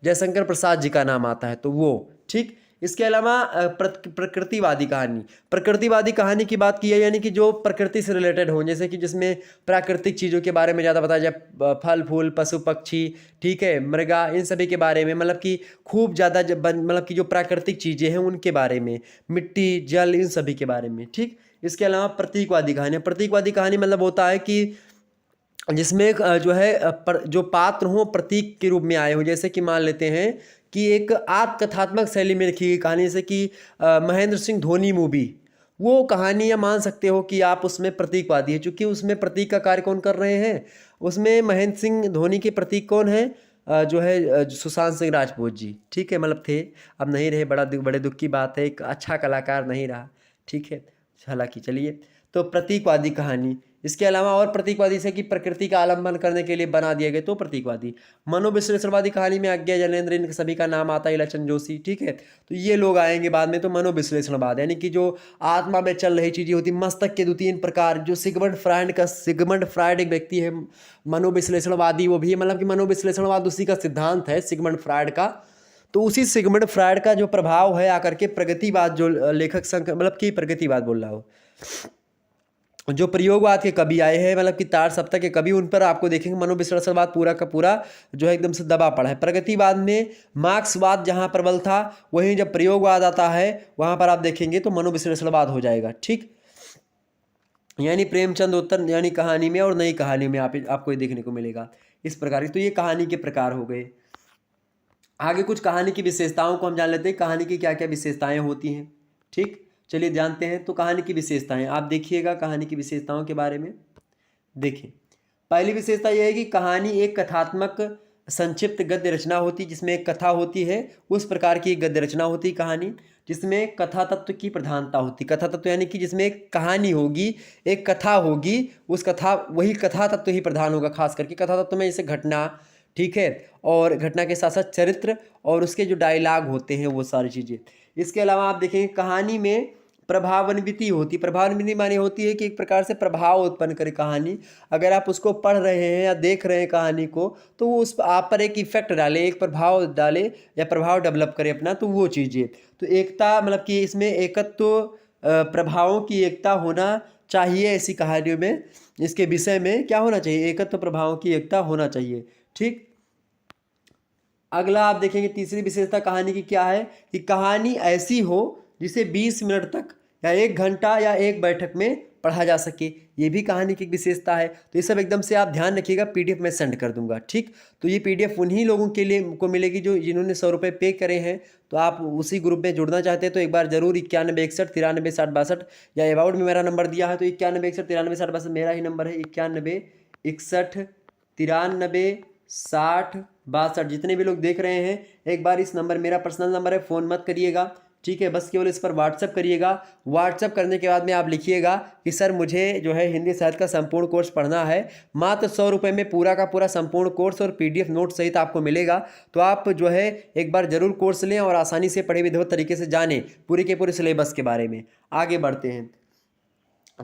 जयशंकर प्रसाद जी का नाम आता है, तो वो, ठीक। इसके अलावा प्रकृतिवादी कहानी, प्रकृतिवादी कहानी की बात की है, यानी कि जो प्रकृति से रिलेटेड हो, जैसे कि जिसमें प्राकृतिक चीज़ों के बारे में ज़्यादा बताया जाए, फल फूल पशु पक्षी, ठीक है, मृगा, इन सभी के बारे में, मतलब कि खूब ज़्यादा मतलब कि जो प्राकृतिक चीज़ें हैं उनके बारे में, मिट्टी जल इन सभी के बारे में, ठीक। इसके अलावा प्रतीकवादी कहानी, प्रतीकवादी कहानी मतलब होता है कि जिसमें जो है जो पात्र हों प्रतीक के रूप में आए हों, जैसे कि मान लेते हैं कि एक आत्मकथात्मक शैली में लिखी गई कहानी, जैसे कि महेंद्र सिंह धोनी मूवी, वो कहानी या मान सकते हो कि आप उसमें प्रतीकवादी है, क्योंकि उसमें प्रतीक का कार्य कौन कर रहे हैं, उसमें महेंद्र सिंह धोनी के प्रतीक कौन है, जो है सुशांत सिंह राजपूत जी, ठीक है, मतलब थे, अब नहीं रहे, बड़े दुख की बात है, एक अच्छा कलाकार नहीं रहा, ठीक है, हालांकि चलिए, तो प्रतीकवादी कहानी। इसके अलावा और प्रतीकवादी से कि प्रकृति का आलम्बन करने के लिए बना दिए गए, तो प्रतीकवादी। मनोविश्लेषणवादी कहानी में आज्ञा जैनेंद्र, इन सभी का नाम आता है, इलाचंद जोशी, ठीक है, तो ये लोग आएंगे बाद में। तो मनोविश्लेषणवाद यानी कि जो आत्मा में चल रही चीज़ें होती, मस्तक के 2-3 प्रकार, जो सिगमंड फ्रायड एक व्यक्ति है मनोविश्लेषणवादी, वो भी मतलब कि मनोविश्लेषणवाद उसी का सिद्धांत है सिगमंड फ्रायड का। तो उसी सिगमंड फ्रायड का जो प्रभाव है आकर के प्रगतिवाद, जो लेखक मतलब कि प्रगतिवाद बोल रहा हो, जो प्रयोगवाद के कवि आए हैं, मतलब कि तार सप्ताह के कवि, उन पर आपको देखेंगे मनोविश्लेषणवाद पूरा का पूरा जो है एकदम से दबा पड़ा है। प्रगतिवाद में मार्क्सवाद जहाँ प्रबल था, वहीं जब प्रयोगवाद आता है वहाँ पर आप देखेंगे तो मनोविश्लेषणवाद हो जाएगा, ठीक। यानी प्रेमचंद उत्तर यानी कहानी में और नई कहानी में आपको ये देखने को मिलेगा इस प्रकार की। तो ये कहानी के प्रकार हो गए। आगे कुछ कहानी की विशेषताओं को हम जान लेते हैं, कहानी की क्या क्या विशेषताएं होती हैं। ठीक, चलिए जानते हैं। तो कहानी की विशेषताएं आप देखिएगा, कहानी की विशेषताओं के बारे में देखिए। पहली विशेषता यह है कि कहानी एक कथात्मक संक्षिप्त गद्य रचना होती, जिसमें एक कथा होती है, उस प्रकार की एक गद्य रचना होती है कहानी, जिसमें कथा तत्व की प्रधानता होती। कथा तत्व यानी कि जिसमें एक कहानी होगी, एक कथा होगी, उस कथा वही कथा तत्व ही प्रधान होगा। खास करके कथा तत्व में जैसे घटना, ठीक है, और घटना के साथ साथ चरित्र और उसके जो डायलॉग होते हैं वो सारी चीज़ें। इसके अलावा आप देखेंगे कहानी में प्रभावान्विति होती। प्रभावान्विति माने होती है कि एक प्रकार से प्रभाव उत्पन्न करे कहानी। अगर आप उसको पढ़ रहे हैं या देख रहे हैं कहानी को, तो वो उस आप पर एक इफेक्ट डाले, एक प्रभाव डाले या प्रभाव डेवलप करे अपना, तो वो चीज़ें। तो एकता मतलब कि इसमें एकत्व, प्रभावों की एकता होना चाहिए ऐसी कहानियों में। इसके विषय में क्या होना चाहिए, एकत्व प्रभावों की एकता होना चाहिए। ठीक, अगला आप देखेंगे तीसरी विशेषता कहानी की क्या है कि कहानी ऐसी हो जिसे 20 मिनट तक या 1 घंटा या एक बैठक में पढ़ा जा सके। ये भी कहानी की एक विशेषता है। तो ये सब एकदम से आप ध्यान रखिएगा, पीडीएफ में सेंड कर दूंगा। ठीक, तो ये पीडीएफ उन्हीं लोगों के लिए को मिलेगी जो जिन्होंने 100 रुपये पे करे हैं। तो आप उसी ग्रुप में जुड़ना चाहते हैं तो एक बार जरूर 9161 93 60 62 या अबाउट में मेरा नंबर दिया है, तो 9161 93 60 62 मेरा ही नंबर है। 9161 93 60 62। जितने भी लोग देख रहे हैं, एक बार इस नंबर, मेरा पर्सनल नंबर है, फ़ोन मत करिएगा, ठीक है, बस केवल इस पर व्हाट्सअप करिएगा। व्हाट्सअप करने के बाद में आप लिखिएगा कि सर मुझे जो है हिंदी साहित्य का संपूर्ण कोर्स पढ़ना है। मात्र 100 रुपये में पूरा का पूरा संपूर्ण कोर्स और पीडीएफ नोट सहित आपको मिलेगा। तो आप जो है एक बार जरूर कोर्स लें और आसानी से पढ़े विधिवत तरीके से जानें पूरे के पूरे सिलेबस के बारे में। आगे बढ़ते हैं।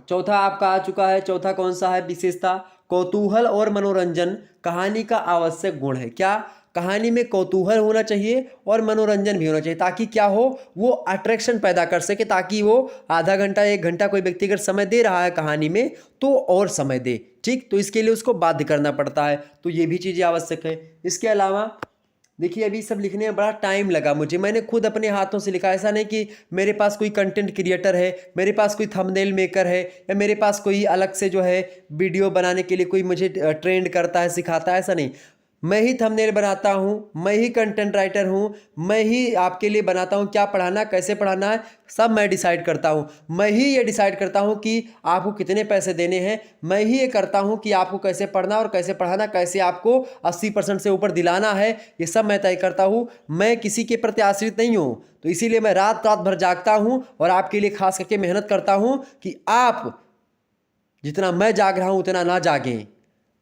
चौथा आपका आ चुका है। चौथा कौन सा है विशेषता, कौतूहल और मनोरंजन कहानी का आवश्यक गुण है। क्या, कहानी में कौतूहल होना चाहिए और मनोरंजन भी होना चाहिए, ताकि क्या हो, वो अट्रैक्शन पैदा कर सके, ताकि वो आधा घंटा 1 घंटा कोई व्यक्ति अगर समय दे रहा है कहानी में तो और समय दे। ठीक, तो इसके लिए उसको बाध्य करना पड़ता है। तो ये भी चीज़ें आवश्यक है। इसके अलावा देखिए, अभी सब लिखने में बड़ा टाइम लगा मुझे, मैंने खुद अपने हाथों से लिखा। ऐसा नहीं कि मेरे पास कोई कंटेंट क्रिएटर है, मेरे पास कोई थंबनेल मेकर है, या मेरे पास कोई अलग से जो है वीडियो बनाने के लिए कोई मुझे ट्रेंड करता है, सिखाता है, ऐसा नहीं। मैं ही थंबनेल बनाता हूँ, मैं ही कंटेंट राइटर हूँ, मैं ही आपके लिए बनाता हूँ। क्या पढ़ाना, कैसे पढ़ाना है, सब मैं डिसाइड करता हूँ। मैं ही ये डिसाइड करता हूँ कि आपको कितने पैसे देने हैं। मैं ही ये करता हूँ कि आपको कैसे पढ़ना और कैसे पढ़ाना, कैसे आपको 80% से ऊपर दिलाना है, ये सब मैं तय करता हूँ। मैं किसी के प्रति आश्रित नहीं हूँ। तो इसीलिए मैं रात रात भर जागता हूँ और आपके लिए खास करके मेहनत करता हूँ कि आप जितना मैं जाग रहा हूँ उतना ना जागें।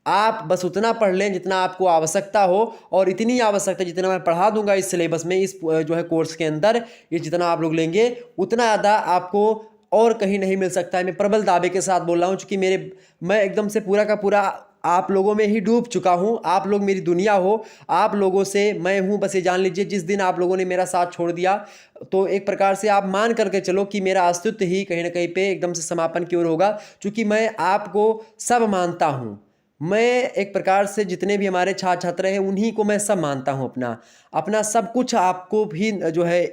आप बस उतना पढ़ लें जितना आपको आवश्यकता हो, और इतनी आवश्यकता जितना मैं पढ़ा दूंगा इस सिलेबस में, इस जो है कोर्स के अंदर, ये जितना आप लोग लेंगे उतना ज़्यादा आपको और कहीं नहीं मिल सकता है। मैं प्रबल दावे के साथ बोल रहा हूँ, क्योंकि मैं एकदम से पूरा का पूरा आप लोगों में ही डूब चुका हूँ। आप लोग मेरी दुनिया हो, आप लोगों से मैं हूँ। बस ये जान लीजिए, जिस दिन आप लोगों ने मेरा साथ छोड़ दिया तो एक प्रकार से आप मान करके चलो कि मेरा अस्तित्व ही कहीं ना कहीं पे एकदम से समापन की ओर होगा। क्योंकि मैं आपको सब मानता हूँ। मैं एक प्रकार से जितने भी हमारे छात्र छात्र हैं उन्हीं को मैं सब मानता हूँ। अपना अपना सब कुछ आपको भी जो है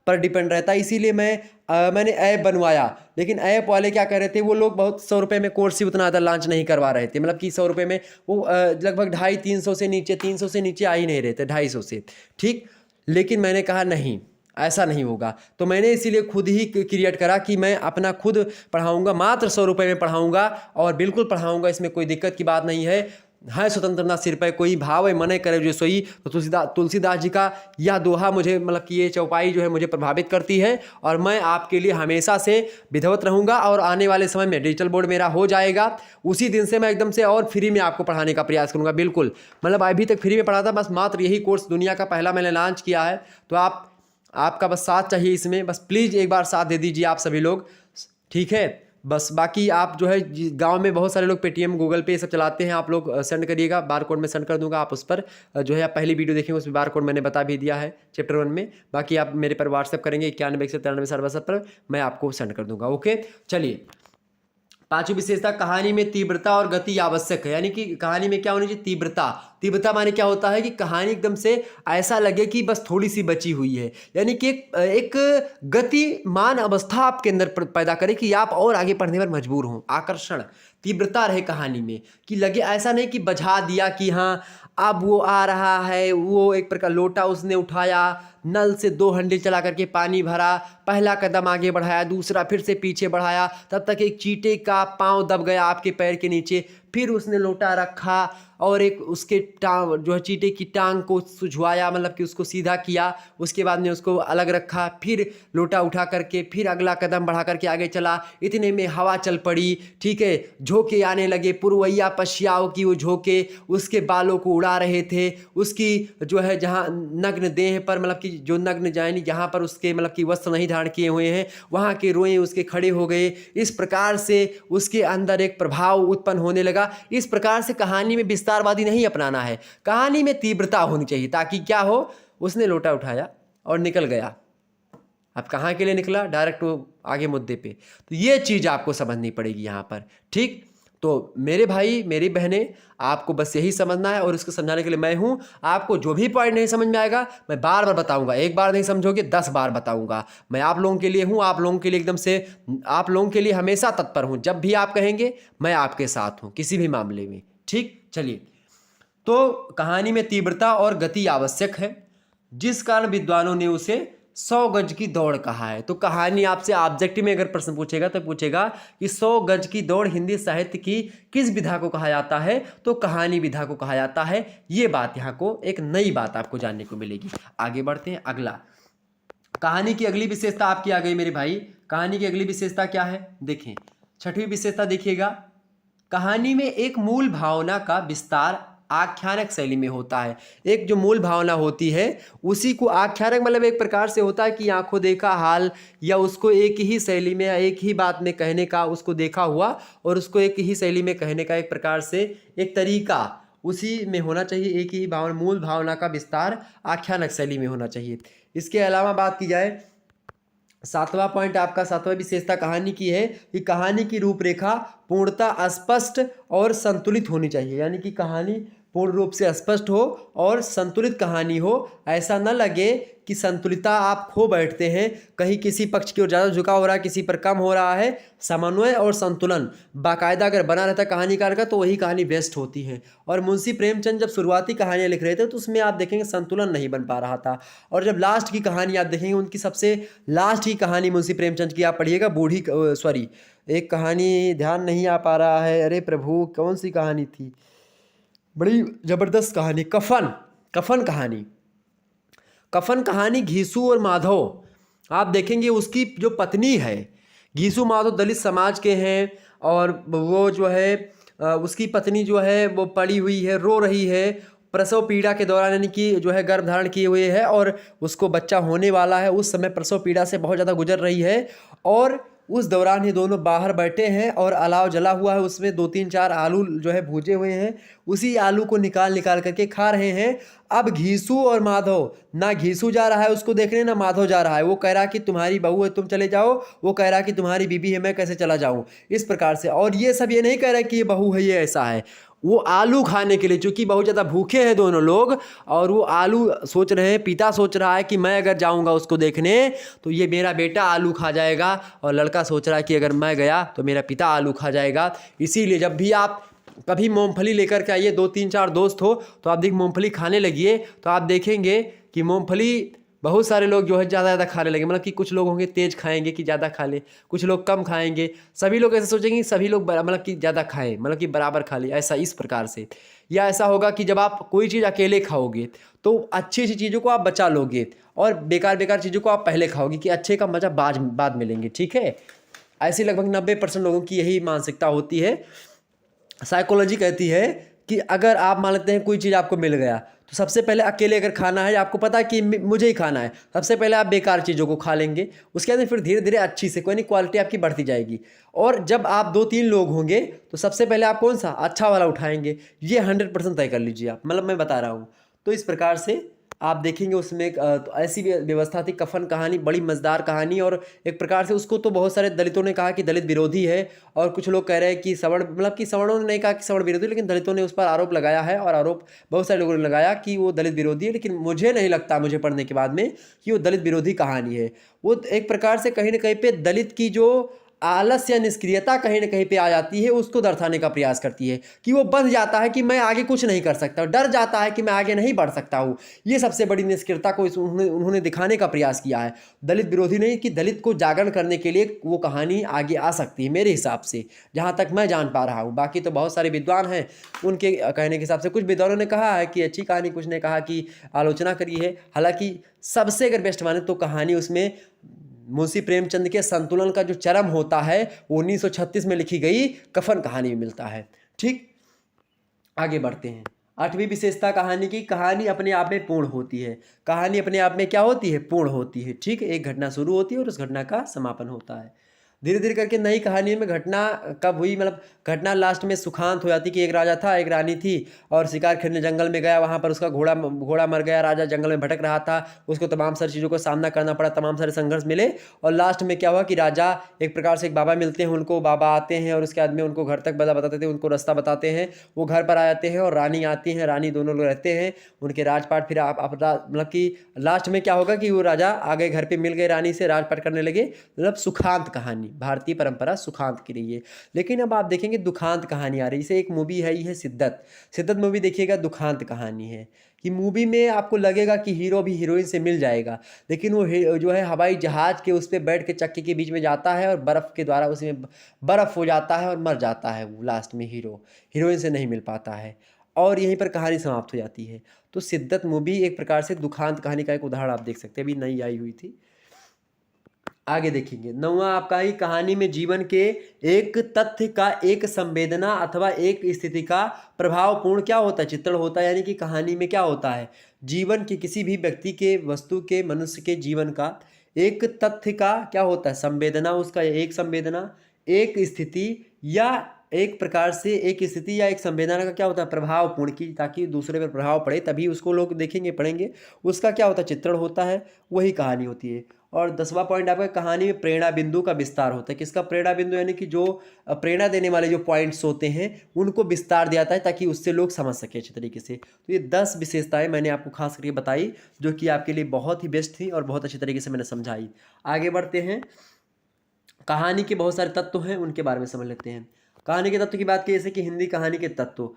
पर डिपेंड रहता है। इसीलिए मैंने ऐप बनवाया। लेकिन ऐप वाले क्या कर रहे थे, वो लोग बहुत 100 रुपये में कोर्स ही उतना ज़्यादा लॉन्च नहीं करवा रहे थे। मतलब कि 100 रुपये में वो लगभग 250-300 से नीचे, 300 से नीचे आ ही नहीं रहे थे, 250 से। ठीक, लेकिन मैंने कहा नहीं, ऐसा नहीं होगा। तो मैंने इसीलिए खुद ही क्रिएट करा कि मैं अपना खुद पढ़ाऊंगा, मात्र 100 रुपये में पढ़ाऊंगा और बिल्कुल पढ़ाऊंगा, इसमें कोई दिक्कत की बात नहीं है। स्वतंत्रता सिर पर कोई भाव मने करे जो सोई। तो तुलसीदास जी का यह दोहा मुझे, मतलब कि ये चौपाई जो है मुझे प्रभावित करती है, और मैं आपके लिए हमेशा से विधवत रहूँगा। और आने वाले समय में डिजिटल बोर्ड मेरा हो जाएगा, उसी दिन से मैं एकदम से और फ्री में आपको पढ़ाने का प्रयास करूँगा। बिल्कुल, मतलब अभी तक फ्री में पढ़ाता, बस मात्र यही कोर्स दुनिया का पहला मैंने लॉन्च किया है। तो आपका बस साथ चाहिए इसमें, बस प्लीज़ एक बार साथ दे दीजिए आप सभी लोग, ठीक है। बस बाकी आप जो है गांव में बहुत सारे लोग पेटीएम, गूगल पे ये सब चलाते हैं, आप लोग सेंड करिएगा, बार कोड में सेंड कर दूंगा। आप उस पर जो है आप पहली वीडियो देखेंगे, उसमें बार कोड मैंने बता भी दिया है चैप्टर 1 में। बाकी आप मेरे पर व्हाट्सएप करेंगे 91 193 60 62 पर, मैं आपको सेंड कर दूंगा। ओके, चलिए पांचवी विशेषता, कहानी में तीव्रता और गति आवश्यक है। यानी कि कहानी में क्या होनी चाहिए? तीव्रता। तीव्रता माने क्या होता है कि कहानी एकदम से ऐसा लगे कि बस थोड़ी सी बची हुई है, यानी कि एक गतिमान अवस्था आपके अंदर पैदा करे कि आप और आगे पढ़ने पर मजबूर हों। आकर्षण, तीव्रता रहे कहानी में, कि लगे ऐसा नहीं कि बझा दिया कि हाँ अब वो आ रहा है, वो एक प्रकार लोटा उसने उठाया, नल से 2 हंडे चला करके पानी भरा, पहला कदम आगे बढ़ाया, दूसरा फिर से पीछे बढ़ाया, तब तक एक चींटे का पाँव दब गया आपके पैर के नीचे, फिर उसने लोटा रखा और एक उसके टांग जो है चींटे की टांग को सुझवाया, मतलब कि उसको सीधा किया, उसके बाद में उसको अलग रखा, फिर लोटा उठा करके फिर अगला कदम बढ़ा करके आगे चला। इतने में हवा चल पड़ी, ठीक है, झोंके आने लगे, पुरवैया पशियाओं की वो झोंके उसके बालों को उड़ा रहे थे, उसकी जो है जहाँ नग्न देह पर, मतलब कि जो नग्न जानी जहाँ पर उसके मतलब कि वस्त्र नहीं धारण किए हुए हैं, वहाँ के रोए उसके खड़े हो गए। इस प्रकार से उसके अंदर एक प्रभाव उत्पन्न होने लगा। इस प्रकार से कहानी में विस्तारवादी नहीं अपनाना है, कहानी में तीव्रता होनी चाहिए, ताकि क्या हो, उसने लोटा उठाया और निकल गया। अब कहाँ के लिए निकला? डायरेक्ट वो आगे मुद्दे पे। तो ये चीज़ आपको समझनी पड़ेगी यहाँ पर, ठीक। तो मेरे भाई मेरी बहनें, आपको बस यही समझना है और उसको समझाने के लिए मैं हूँ। आपको जो भी पॉइंट नहीं समझ में आएगा मैं बार बार बताऊंगा, एक बार नहीं समझोगे 10 बार बताऊंगा। मैं आप लोगों के लिए हूँ, आप लोगों के लिए एकदम से, आप लोगों के लिए हमेशा तत्पर हूँ। जब भी आप कहेंगे मैं आपके साथ हूँ किसी भी मामले में, ठीक। चलिए, तो कहानी में तीव्रता और गति आवश्यक है, जिस कारण विद्वानों ने उसे 100 गज की दौड़ कहा है। तो कहानी आपसे ऑब्जेक्टिव में अगर प्रश्न पूछेगा तो पूछेगा कि 100 गज की दौड़ हिंदी साहित्य की किस विधा को कहा जाता है? तो कहानी विधा को कहा जाता है। ये बात यहाँ को एक नई बात आपको जानने को मिलेगी। आगे बढ़ते हैं। अगला, कहानी की अगली विशेषता आपकी आ गई मेरे भाई। कहानी की अगली विशेषता क्या है? देखें, छठवीं विशेषता देखिएगा, कहानी में एक मूल भावना का विस्तार आख्यानक शैली में होता है। एक जो मूल भावना होती है उसी को आख्यानक, मतलब एक प्रकार से होता है कि आंखों देखा हाल, या उसको एक ही शैली में या एक ही बात में कहने का, उसको देखा हुआ और उसको एक ही शैली में कहने का एक प्रकार से एक तरीका उसी में होना चाहिए। एक ही भावना, मूल भावना का विस्तार आख्यानक शैली में होना चाहिए। इसके अलावा बात की जाए, 7वां पॉइंट आपका, 7वां विशेषता कहानी की है कि कहानी की रूपरेखा पूर्णतः स्पष्ट और संतुलित होनी चाहिए। यानी कि कहानी पूर्ण रूप से स्पष्ट हो और संतुलित कहानी हो। ऐसा न लगे कि संतुलितता आप खो बैठते हैं, कहीं किसी पक्ष की ओर ज़्यादा झुकाव हो रहा है, किसी पर कम हो रहा है। समन्वय और संतुलन बाकायदा अगर बना रहता है कहानीकार का तो वही कहानी बेस्ट होती है। और मुंशी प्रेमचंद जब शुरुआती कहानियाँ लिख रहे थे तो उसमें आप देखेंगे संतुलन नहीं बन पा रहा था। और जब लास्ट की कहानी आप देखेंगे, उनकी सबसे लास्ट की कहानी मुंशी प्रेमचंद की आप पढ़िएगा, बूढ़ी सॉरी एक कहानी ध्यान नहीं आ पा रहा है, अरे प्रभु कौन सी कहानी थी, बड़ी ज़बरदस्त कहानी, कफन। कफन कहानी, कफन कहानी घीसू और माधव, आप देखेंगे उसकी जो पत्नी है, घीसू माधव दलित समाज के हैं, और वो जो है उसकी पत्नी जो है वो पड़ी हुई है, रो रही है प्रसव पीड़ा के दौरान, यानी कि जो है गर्भ धारण किए हुए है और उसको बच्चा होने वाला है। उस समय प्रसव पीड़ा से बहुत ज़्यादा गुजर रही है और उस दौरान ये दोनों बाहर बैठे हैं और अलाव जला हुआ है, उसमें 2-3-4 आलू जो है भूजे हुए हैं, उसी आलू को निकाल निकाल करके खा रहे हैं। अब घीसू और माधव, ना घीसू जा रहा है उसको देखने, ना माधव जा रहा है। वो कह रहा कि तुम्हारी बहू है तुम चले जाओ, वो कह रहा कि तुम्हारी बीबी है मैं कैसे चला जाऊँ, इस प्रकार से। और ये सब ये नहीं कह रहा कि ये बहू है ये ऐसा है, वो आलू खाने के लिए, चूँकि बहुत ज़्यादा भूखे हैं दोनों लोग, और वो आलू सोच रहे हैं, पिता सोच रहा है कि मैं अगर जाऊंगा उसको देखने तो ये मेरा बेटा आलू खा जाएगा, और लड़का सोच रहा है कि अगर मैं गया तो मेरा पिता आलू खा जाएगा। इसीलिए जब भी आप कभी मूंगफली लेकर के आइए, 2-3-4 दोस्त हो तो आप मूंगफली खाने लगिए, तो आप देखेंगे कि मूंगफली बहुत सारे लोग जो है ज़्यादा खाने लगे, मतलब कि कुछ लोग होंगे तेज़ खाएंगे कि ज़्यादा खा ले, कुछ लोग कम खाएंगे, सभी लोग ऐसे सोचेंगे सभी लोग मतलब कि ज़्यादा खाएं, मतलब कि बराबर खा ले, ऐसा इस प्रकार से। या ऐसा होगा कि जब आप कोई चीज़ अकेले खाओगे तो अच्छी अच्छी चीज़ों को आप बचा लोगे और बेकार बेकार चीज़ों को आप पहले खाओगे कि अच्छे का मज़ा बाद मिलेंगे, ठीक है। ऐसी लगभग 90% लोगों की यही मानसिकता होती है। साइकोलॉजी कहती है कि अगर आप मान लेते हैं कोई चीज़ आपको मिल गया तो सबसे पहले अकेले अगर खाना है, आपको पता है कि मुझे ही खाना है, सबसे पहले आप बेकार चीज़ों को खा लेंगे, उसके बाद फिर धीरे धीरे अच्छी से कोई नहीं क्वालिटी आपकी बढ़ती जाएगी। और जब आप 2-3 लोग होंगे तो सबसे पहले आप कौन सा अच्छा वाला उठाएंगे, ये 100% तय कर लीजिए आप, मतलब मैं बता रहा हूँ। तो इस प्रकार से आप देखेंगे उसमें तो ऐसी व्यवस्था थी, कफन कहानी, बड़ी मज़ेदार कहानी। और एक प्रकार से उसको तो बहुत सारे दलितों ने कहा कि दलित विरोधी है, और कुछ लोग कह रहे हैं कि सवर्ण, मतलब कि सवर्णों ने नहीं कहा कि सवर्ण विरोधी, लेकिन दलितों ने उस पर आरोप लगाया है, और आरोप बहुत सारे लोगों ने लगाया कि वो दलित विरोधी है। लेकिन मुझे नहीं लगता, मुझे पढ़ने के बाद में, कि वो दलित विरोधी कहानी है। वो एक प्रकार से कहीं ना कहीं पे दलित की जो आलस या निष्क्रियता कहीं ना कहीं पे आ जाती है, उसको दर्शाने का प्रयास करती है, कि वो बंध जाता है कि मैं आगे कुछ नहीं कर सकता, डर जाता है कि मैं आगे नहीं बढ़ सकता हूँ। ये सबसे बड़ी निष्क्रियता को उन्होंने दिखाने का प्रयास किया है। दलित विरोधी नहीं, कि दलित को जागरण करने के लिए वो कहानी आगे आ सकती है, मेरे हिसाब से, जहाँ तक मैं जान पा रहा हूँ। बाकी तो बहुत सारे विद्वान हैं, उनके कहने के हिसाब से कुछ विद्वानों ने कहा है कि अच्छी कहानी, कुछ ने कहा कि आलोचना करी है। हालांकि सबसे अगर बेस्ट माने तो कहानी उसमें मुंशी प्रेमचंद के संतुलन का जो चरम होता है, वो 1936 में लिखी गई कफन कहानी में मिलता है। ठीक, आगे बढ़ते हैं। 8वीं विशेषता कहानी की, कहानी अपने आप में पूर्ण होती है। कहानी अपने आप में क्या होती है? पूर्ण होती है। ठीक, एक घटना शुरू होती है और उस घटना का समापन होता है। धीरे धीरे करके नई कहानी में घटना कब हुई, मतलब घटना लास्ट में सुखांत हो जाती कि एक राजा था, एक रानी थी, और शिकार खेलने जंगल में गया, वहाँ पर उसका घोड़ा मर गया। राजा जंगल में भटक रहा था, उसको तमाम सारी चीज़ों का सामना करना पड़ा, तमाम सारे संघर्ष मिले, और लास्ट में क्या हुआ कि राजा, एक प्रकार से एक बाबा मिलते हैं उनको, बाबा आते हैं और उसके बाद में उनको घर तक बताते थे, उनको रास्ता बताते हैं, वो घर पर आ जाते हैं, और रानी आती हैं, रानी, दोनों लोग रहते हैं, उनके राजपाट। फिर आप मतलब कि लास्ट में क्या होगा कि वो राजा आ गए, घर पे मिल गए रानी से, राजपाट करने लगे, मतलब सुखांत कहानी, भारतीय परंपरा सुखांत की रही है। लेकिन अब आप देखेंगे दुखांत कहानी आ रही है। जैसे एक मूवी है, ये है सिद्दत। सिद्दत मूवी देखिएगा, दुखांत कहानी है, कि मूवी में आपको लगेगा कि हीरो भी हीरोइन से मिल जाएगा, लेकिन वो जो है हवाई जहाज के उस पर बैठ के चक्के के बीच में जाता है, और बर्फ़ के द्वारा उसमें बर्फ़ हो जाता है और मर जाता है वो, लास्ट में हीरो हीरोइन से नहीं मिल पाता है, और यहीं पर कहानी समाप्त हो जाती है। तो सिद्दत मूवी एक प्रकार से दुखांत कहानी का एक उदाहरण आप देख सकते हैं, अभी नई आई हुई थी। आगे देखेंगे, 9वां आपका ही, कहानी में जीवन के एक तथ्य का एक संवेदना अथवा एक स्थिति का प्रभावपूर्ण क्या होता है? चित्रण होता है। यानी कि कहानी में क्या होता है? जीवन के किसी भी व्यक्ति के, वस्तु के, मनुष्य के जीवन का एक तथ्य का क्या होता है? संवेदना, उसका एक संवेदना, एक स्थिति, या एक प्रकार से एक स्थिति या एक संवेदना का क्या होता है? प्रभावपूर्ण, की ताकि दूसरे पर प्रभाव पड़े, तभी उसको लोग देखेंगे, पढ़ेंगे, उसका क्या होता है? चित्रण होता है, वही कहानी होती है। और 10वां पॉइंट आपका, कहानी में प्रेरणा बिंदु का विस्तार होता है। किसका प्रेरणा बिंदु? यानी कि जो प्रेरणा देने वाले जो पॉइंट्स होते हैं, उनको विस्तार दिया जाता है, ताकि उससे लोग समझ सके अच्छे तरीके से। तो ये 10 विशेषताएं मैंने आपको खास करके बताई, जो कि आपके लिए बहुत ही बेस्ट थी और बहुत अच्छे तरीके से मैंने समझाई। आगे बढ़ते हैं, कहानी के बहुत सारे तत्व हैं, उनके बारे में समझ लेते हैं। कहानी के तत्व की बात की, जैसे कि हिंदी कहानी के तत्व,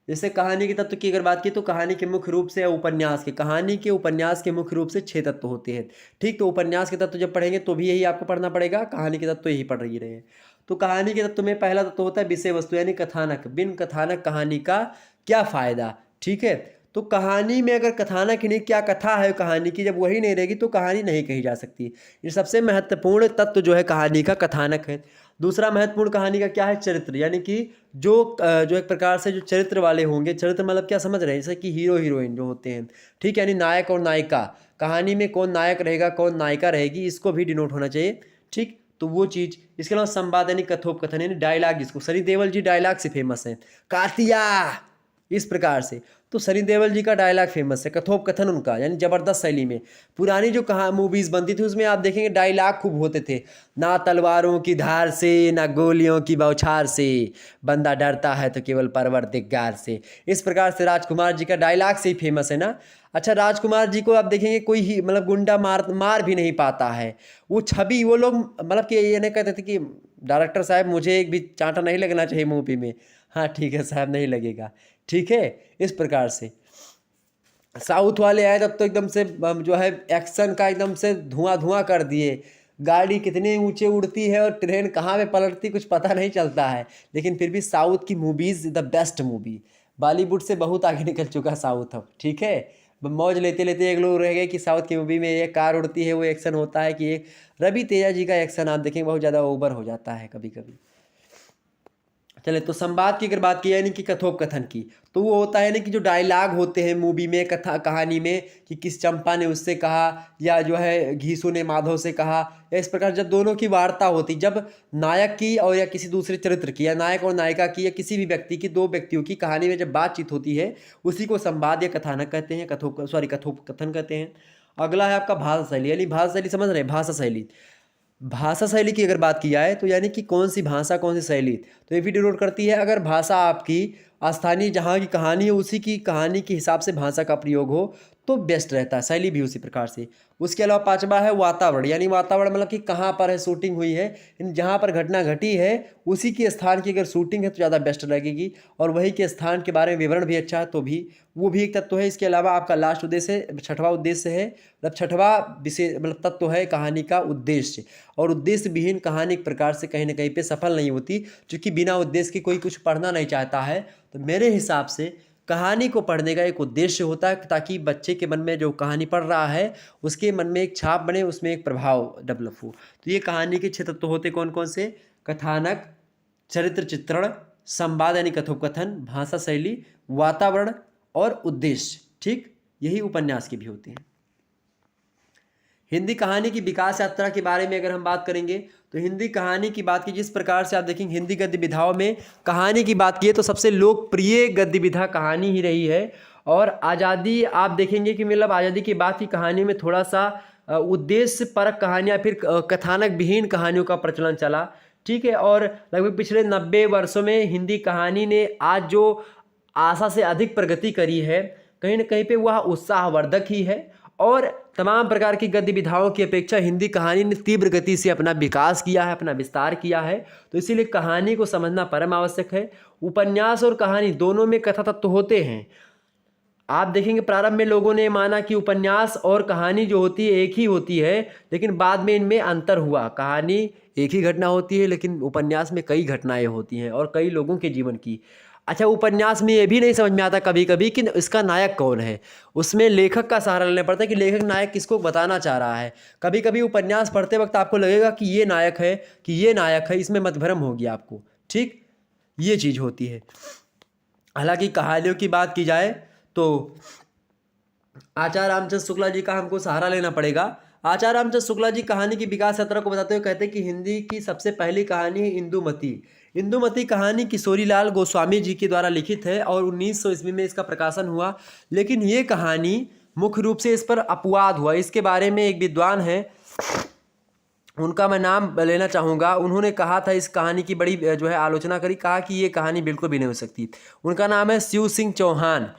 जैसे कहानी के तत्व की अगर बात की, तो कहानी के मुख्य रूप से, उपन्यास के, कहानी के उपन्यास के मुख्य रूप से 6 तत्व होते हैं। ठीक, तो उपन्यास के तत्व जब पढ़ेंगे तो भी यही आपको पढ़ना पड़ेगा, कहानी के तत्व तो यही पढ़ ही रहे हैं। तो कहानी के तत्व में पहला तत्व होता है विषय वस्तु, यानी कथानक। बिन कथानक कहानी का क्या फायदा? ठीक है, तो कहानी में अगर कथानक ही नहीं, क्या कथा है कहानी की, जब वही नहीं रहेगी तो कहानी नहीं कही जा सकती। ये सबसे महत्वपूर्ण तत्व जो है कहानी का, कथानक है। दूसरा महत्वपूर्ण कहानी का क्या है? चरित्र, यानी कि जो एक प्रकार से जो चरित्र वाले होंगे, चरित्र मतलब क्या समझ रहे हैं? जैसे कि हीरो हीरोइन जो होते हैं, ठीक है, यानी नायक और नायिका, कहानी में कौन नायक रहेगा, कौन नायिका रहेगी, इसको भी डिनोट होना चाहिए। ठीक, तो वो चीज़। इसके अलावा संवाद, यानी कथोपकथन, यानी डायलॉग, जिसको सनी देओल जी डायलॉग से फेमस है, कार्तिया, इस प्रकार से। तो सनी देओल जी का डायलॉग फेमस है, कथोपकथन उनका, यानी ज़बरदस्त शैली में। पुरानी जो कहाँ मूवीज़ बनती थी, उसमें आप देखेंगे डायलॉग खूब होते थे, ना तलवारों की धार से, ना गोलियों की बौछार से, बंदा डरता है तो केवल परवरदिगार से। इस प्रकार से राजकुमार जी का डायलॉग से ही फेमस है ना। अच्छा, राजकुमार जी को आप देखेंगे कोई ही मतलब गुंडा मार भी नहीं पाता है, वो छवि, वो लोग मतलब कि ये नहीं कहते थे कि डायरेक्टर साहब मुझे एक भी चांटा नहीं लगना चाहिए मूवी में। हाँ ठीक है साहब, नहीं लगेगा। ठीक है, इस प्रकार से। साउथ वाले आए तब तो एकदम से जो है एक्शन का एकदम से धुआं धुआं कर दिए, गाड़ी कितने ऊंचे उड़ती है और ट्रेन कहाँ पे पलटती कुछ पता नहीं चलता है। लेकिन फिर भी साउथ की movies the best movie, Bollywood से बहुत आगे निकल चुका साउथ अब। ठीक है, मौज लेते लेते एक लोग रह गए कि साउथ की मूवी में एक कार उड़ती है, वो एक्शन होता है कि एक रवि तेजा जी का एक्शन आप देखेंगे बहुत ज़्यादा ओवर हो जाता है कभी कभी। चले तो संवाद की अगर बात की यानी कि कथोपकथन की, तो वो होता है ना कि जो डायलॉग होते हैं मूवी में, कथा कहानी में, कि किस चंपा ने उससे कहा या जो है घीसू ने माधव से कहा, या इस प्रकार जब दोनों की वार्ता होती, जब नायक की और या किसी दूसरे चरित्र की, या नायक और नायिका की, या किसी भी व्यक्ति की, दो व्यक्तियों की कहानी में जब बातचीत होती है, उसी को संवाद या कथानक कहते हैं, कथोपकथन कहते हैं। अगला है आपका भाषा शैली, यानी भाषा शैली समझ रहे हैं, भाषा शैली। भाषा शैली की अगर बात की जाए तो यानी कि कौन सी भाषा कौन सी शैली, तो ये भी डिनोट करती है अगर भाषा आपकी स्थानीय जहाँ की कहानी है उसी की कहानी के हिसाब से भाषा का प्रयोग हो तो बेस्ट रहता है, शैली भी उसी प्रकार से। उसके अलावा पांचवा है वातावरण, यानी वातावरण मतलब कि कहाँ पर है शूटिंग हुई है, जहाँ पर घटना घटी है उसी के स्थान की अगर शूटिंग है तो ज़्यादा बेस्ट लगेगी, और वही के स्थान के बारे में विवरण भी अच्छा है तो भी वो भी एक तत्व है। इसके अलावा आपका लास्ट उद्देश्य है, छठवां उद्देश्य है, मतलब छठवां विषय मतलब तत्व है कहानी का उद्देश्य, और उद्देश्य विहीन कहानी एक प्रकार से कहीं ना कहीं पे सफल नहीं होती, क्योंकि बिना उद्देश्य के कोई कुछ पढ़ना नहीं चाहता है। तो मेरे हिसाब से कहानी को पढ़ने का एक उद्देश्य होता है ताकि बच्चे के मन में जो कहानी पढ़ रहा है उसके मन में एक छाप बने, उसमें एक प्रभाव डेवलप हो। तो ये कहानी के 6 तत्व होते कौन कौन से, कथानक, चरित्र चित्रण, संवाद यानी कथोपकथन, भाषा शैली, वातावरण और उद्देश्य। ठीक, यही उपन्यास के भी होते हैं। हिंदी कहानी की विकास यात्रा के बारे में अगर हम बात करेंगे तो हिंदी कहानी की बात की जिस प्रकार से आप देखेंगे हिंदी गद्य विधाओं में कहानी की बात की है तो सबसे लोकप्रिय गद्य विधा कहानी ही रही है। और आज़ादी आप देखेंगे कि मतलब आज़ादी के बाद की कहानी में थोड़ा सा उद्देश्य परक कहानियाँ फिर कथानक विहीन कहानियों का प्रचलन चला। ठीक है, और लगभग पिछले 90 वर्षों में हिंदी कहानी ने आज जो आशा से अधिक प्रगति करी है कहीं ना कहीं पे वह उत्साहवर्धक ही है, और तमाम प्रकार की गद्य विधाओं की अपेक्षा हिंदी कहानी ने तीव्र गति से अपना विकास किया है, अपना विस्तार किया है। तो इसीलिए कहानी को समझना परम आवश्यक है। उपन्यास और कहानी दोनों में कथा तत्व होते हैं। आप देखेंगे प्रारंभ में लोगों ने माना कि उपन्यास और कहानी जो होती है एक ही होती है, लेकिन बाद में इनमें अंतर हुआ। कहानी एक ही घटना होती है लेकिन उपन्यास में कई घटनाएं होती हैं और कई लोगों के जीवन की। अच्छा, उपन्यास में ये भी नहीं समझ में आता कभी कभी कि इसका नायक कौन है, उसमें लेखक का सहारा लेना पड़ता है कि लेखक नायक किसको बताना चाह रहा है। कभी कभी उपन्यास पढ़ते वक्त आपको लगेगा कि ये नायक है कि ये नायक है, इसमें मतभ्रम होगी आपको। ठीक, ये चीज़ होती है। हालांकि कहानियों की बात की जाए तो आचार्य रामचंद्र शुक्ला जी का हमको सहारा लेना पड़ेगा। आचार्य रामचंद्र शुक्ला जी कहानी की विकास यात्रा को बताते हुए कहते हैं कि हिंदी की सबसे पहली कहानी है इंदुमती। इंदुमती कहानी किशोरीलाल गोस्वामी जी के द्वारा लिखित है और 1900 ईस्वी में इसका प्रकाशन हुआ। लेकिन ये कहानी मुख्य रूप से इस पर अपवाद हुआ। इसके बारे में एक विद्वान है, उनका मैं नाम लेना चाहूँगा। उन्होंने कहा था, इस कहानी की बड़ी जो है आलोचना करी, कहा कि ये कहानी बिल्कुल भी नहीं हो सकती। उनका नाम है शिव सिंह चौहान।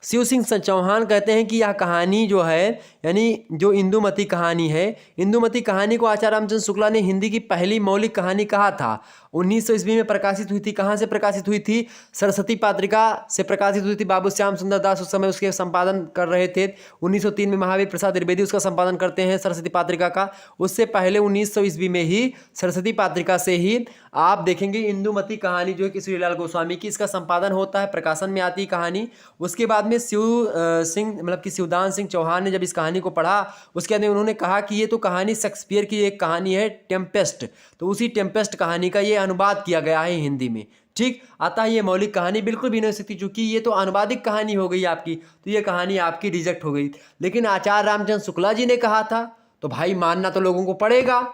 शिव सिंह चौहान कहते हैं कि यह कहानी जो है यानी जो इंदुमती कहानी है, इंदुमती कहानी को आचार्य रामचंद्र शुक्ला ने हिंदी की पहली मौलिक कहानी कहा था। 1900 ईस्वी में प्रकाशित हुई थी। कहाँ से प्रकाशित हुई थी? सरस्वती पात्रिका से प्रकाशित हुई थी। बाबू श्याम सुंदर दास उस समय उसके संपादन कर रहे थे। 1903 में महावीर प्रसाद द्विवेदी उसका संपादन करते हैं सरस्वती पात्रिका का। उससे पहले 1900 ईस्वी में ही सरस्वती पात्रिका से ही आप देखेंगे इंदुमती कहानी जो है किशोरीलाल गोस्वामी की, इसका संपादन होता है, प्रकाशन में आती कहानी। उसके बाद में शिव सिंह मतलब कि शिवदान सिंह चौहान ने जब इस कहानी को पढ़ा, उसके बाद में उन्होंने कहा कि ये तो कहानी शेक्सपियर की एक कहानी है टेम्पेस्ट, तो उसी टेम्पेस्ट कहानी का ये अनुवाद किया गया है हिंदी में। ठीक, अतः ये मौलिक कहानी बिल्कुल भी नहीं हो सकती, चूंकि ये तो अनुवादिक कहानी हो गई आपकी, तो ये कहानी आपकी रिजेक्ट हो गई। लेकिन आचार्य रामचंद्र शुक्ला जी ने कहा था तो भाई मानना तो लोगों को पड़ेगा।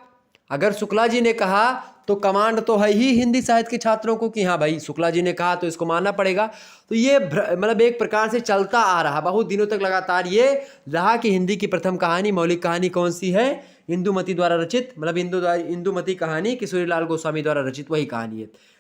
अगर शुक्ला जी ने कहा तो कमांड तो है ही हिंदी साहित्य के छात्रों को कि हाँ भाई शुक्ला जी ने कहा तो इसको मानना पड़ेगा। तो ये मतलब एक प्रकार से चलता आ रहा, बहुत दिनों तक लगातार ये रहा कि हिंदी की प्रथम कहानी मौलिक कहानी कौन सी है? इंदुमती द्वारा रचित, मतलब इंदुमती कहानी किशोरीलाल गोस्वामी द्वारा रचित वही कहानी है।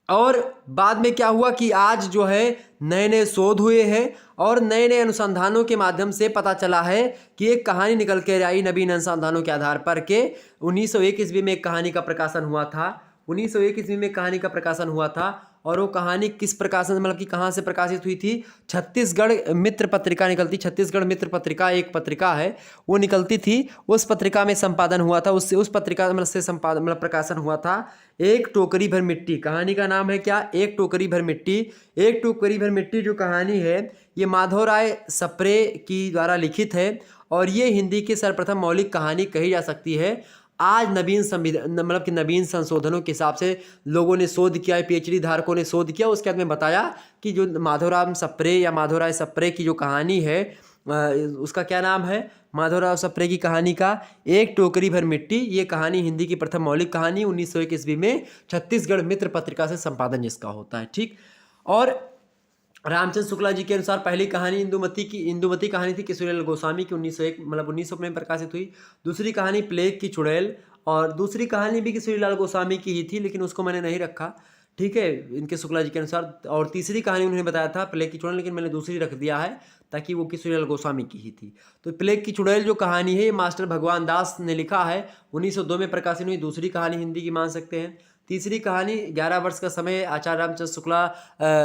और बाद में क्या हुआ कि आज जो है नए नए शोध हुए हैं और नए नए अनुसंधानों के माध्यम से पता चला है कि एक कहानी निकल के आई नवीन अनुसंधानों के आधार पर के 1901 ईस्वी में एक कहानी का प्रकाशन हुआ था। 1901 ईस्वी में कहानी का प्रकाशन हुआ था और वो कहानी किस प्रकाशन मतलब कि कहाँ से प्रकाशित हुई थी? छत्तीसगढ़ मित्र पत्रिका निकलती। छत्तीसगढ़ मित्र पत्रिका एक पत्रिका है, वो निकलती थी। उस पत्रिका में संपादन हुआ था, उससे उस पत्रिका मतलब से संपादन मतलब प्रकाशन हुआ था एक टोकरी भर मिट्टी। कहानी का नाम है क्या? एक टोकरी भर मिट्टी। एक टोकरी भर मिट्टी जो कहानी है ये माधवराय सप्रे की द्वारा लिखित है और ये हिंदी की सर्वप्रथम मौलिक कहानी कही जा सकती है। आज नवीन संविधान मतलब कि नवीन संशोधनों के हिसाब से लोगों ने शोध किया है, पीएचडी धारकों ने शोध किया। उसके बाद में बताया कि जो माधवराव सप्रे या माधवराय सप्रे की जो कहानी है उसका क्या नाम है, माधवराव सप्रे की कहानी का एक टोकरी भर मिट्टी, ये कहानी हिंदी की प्रथम मौलिक कहानी 1901 ईस्वी में छत्तीसगढ़ मित्र पत्रिका से संपादन जिसका होता है। ठीक। और रामचंद्र शुक्ला जी के अनुसार पहली कहानी इंदुमती कहानी थी किशोरीलाल गोस्वामी की 1901 मतलब 1900 में प्रकाशित हुई। दूसरी कहानी प्लेग की चुड़ैल, और दूसरी कहानी भी किशोरीलाल गोस्वामी की ही थी लेकिन उसको मैंने नहीं रखा। ठीक है, इनके शुक्ला जी के अनुसार। और तीसरी कहानी उन्होंने बताया था प्लेग की चुड़ैल, लेकिन मैंने दूसरी रख दिया है ताकि वो किशोरीलाल गोस्वामी की ही थी। तो प्लेग की चुड़ैल जो कहानी है ये मास्टर भगवान दास ने लिखा है, 1902 में प्रकाशित हुई। दूसरी कहानी हिंदी की मान सकते हैं। तीसरी कहानी 11 वर्ष का समय आचार्य रामचंद्र शुक्ला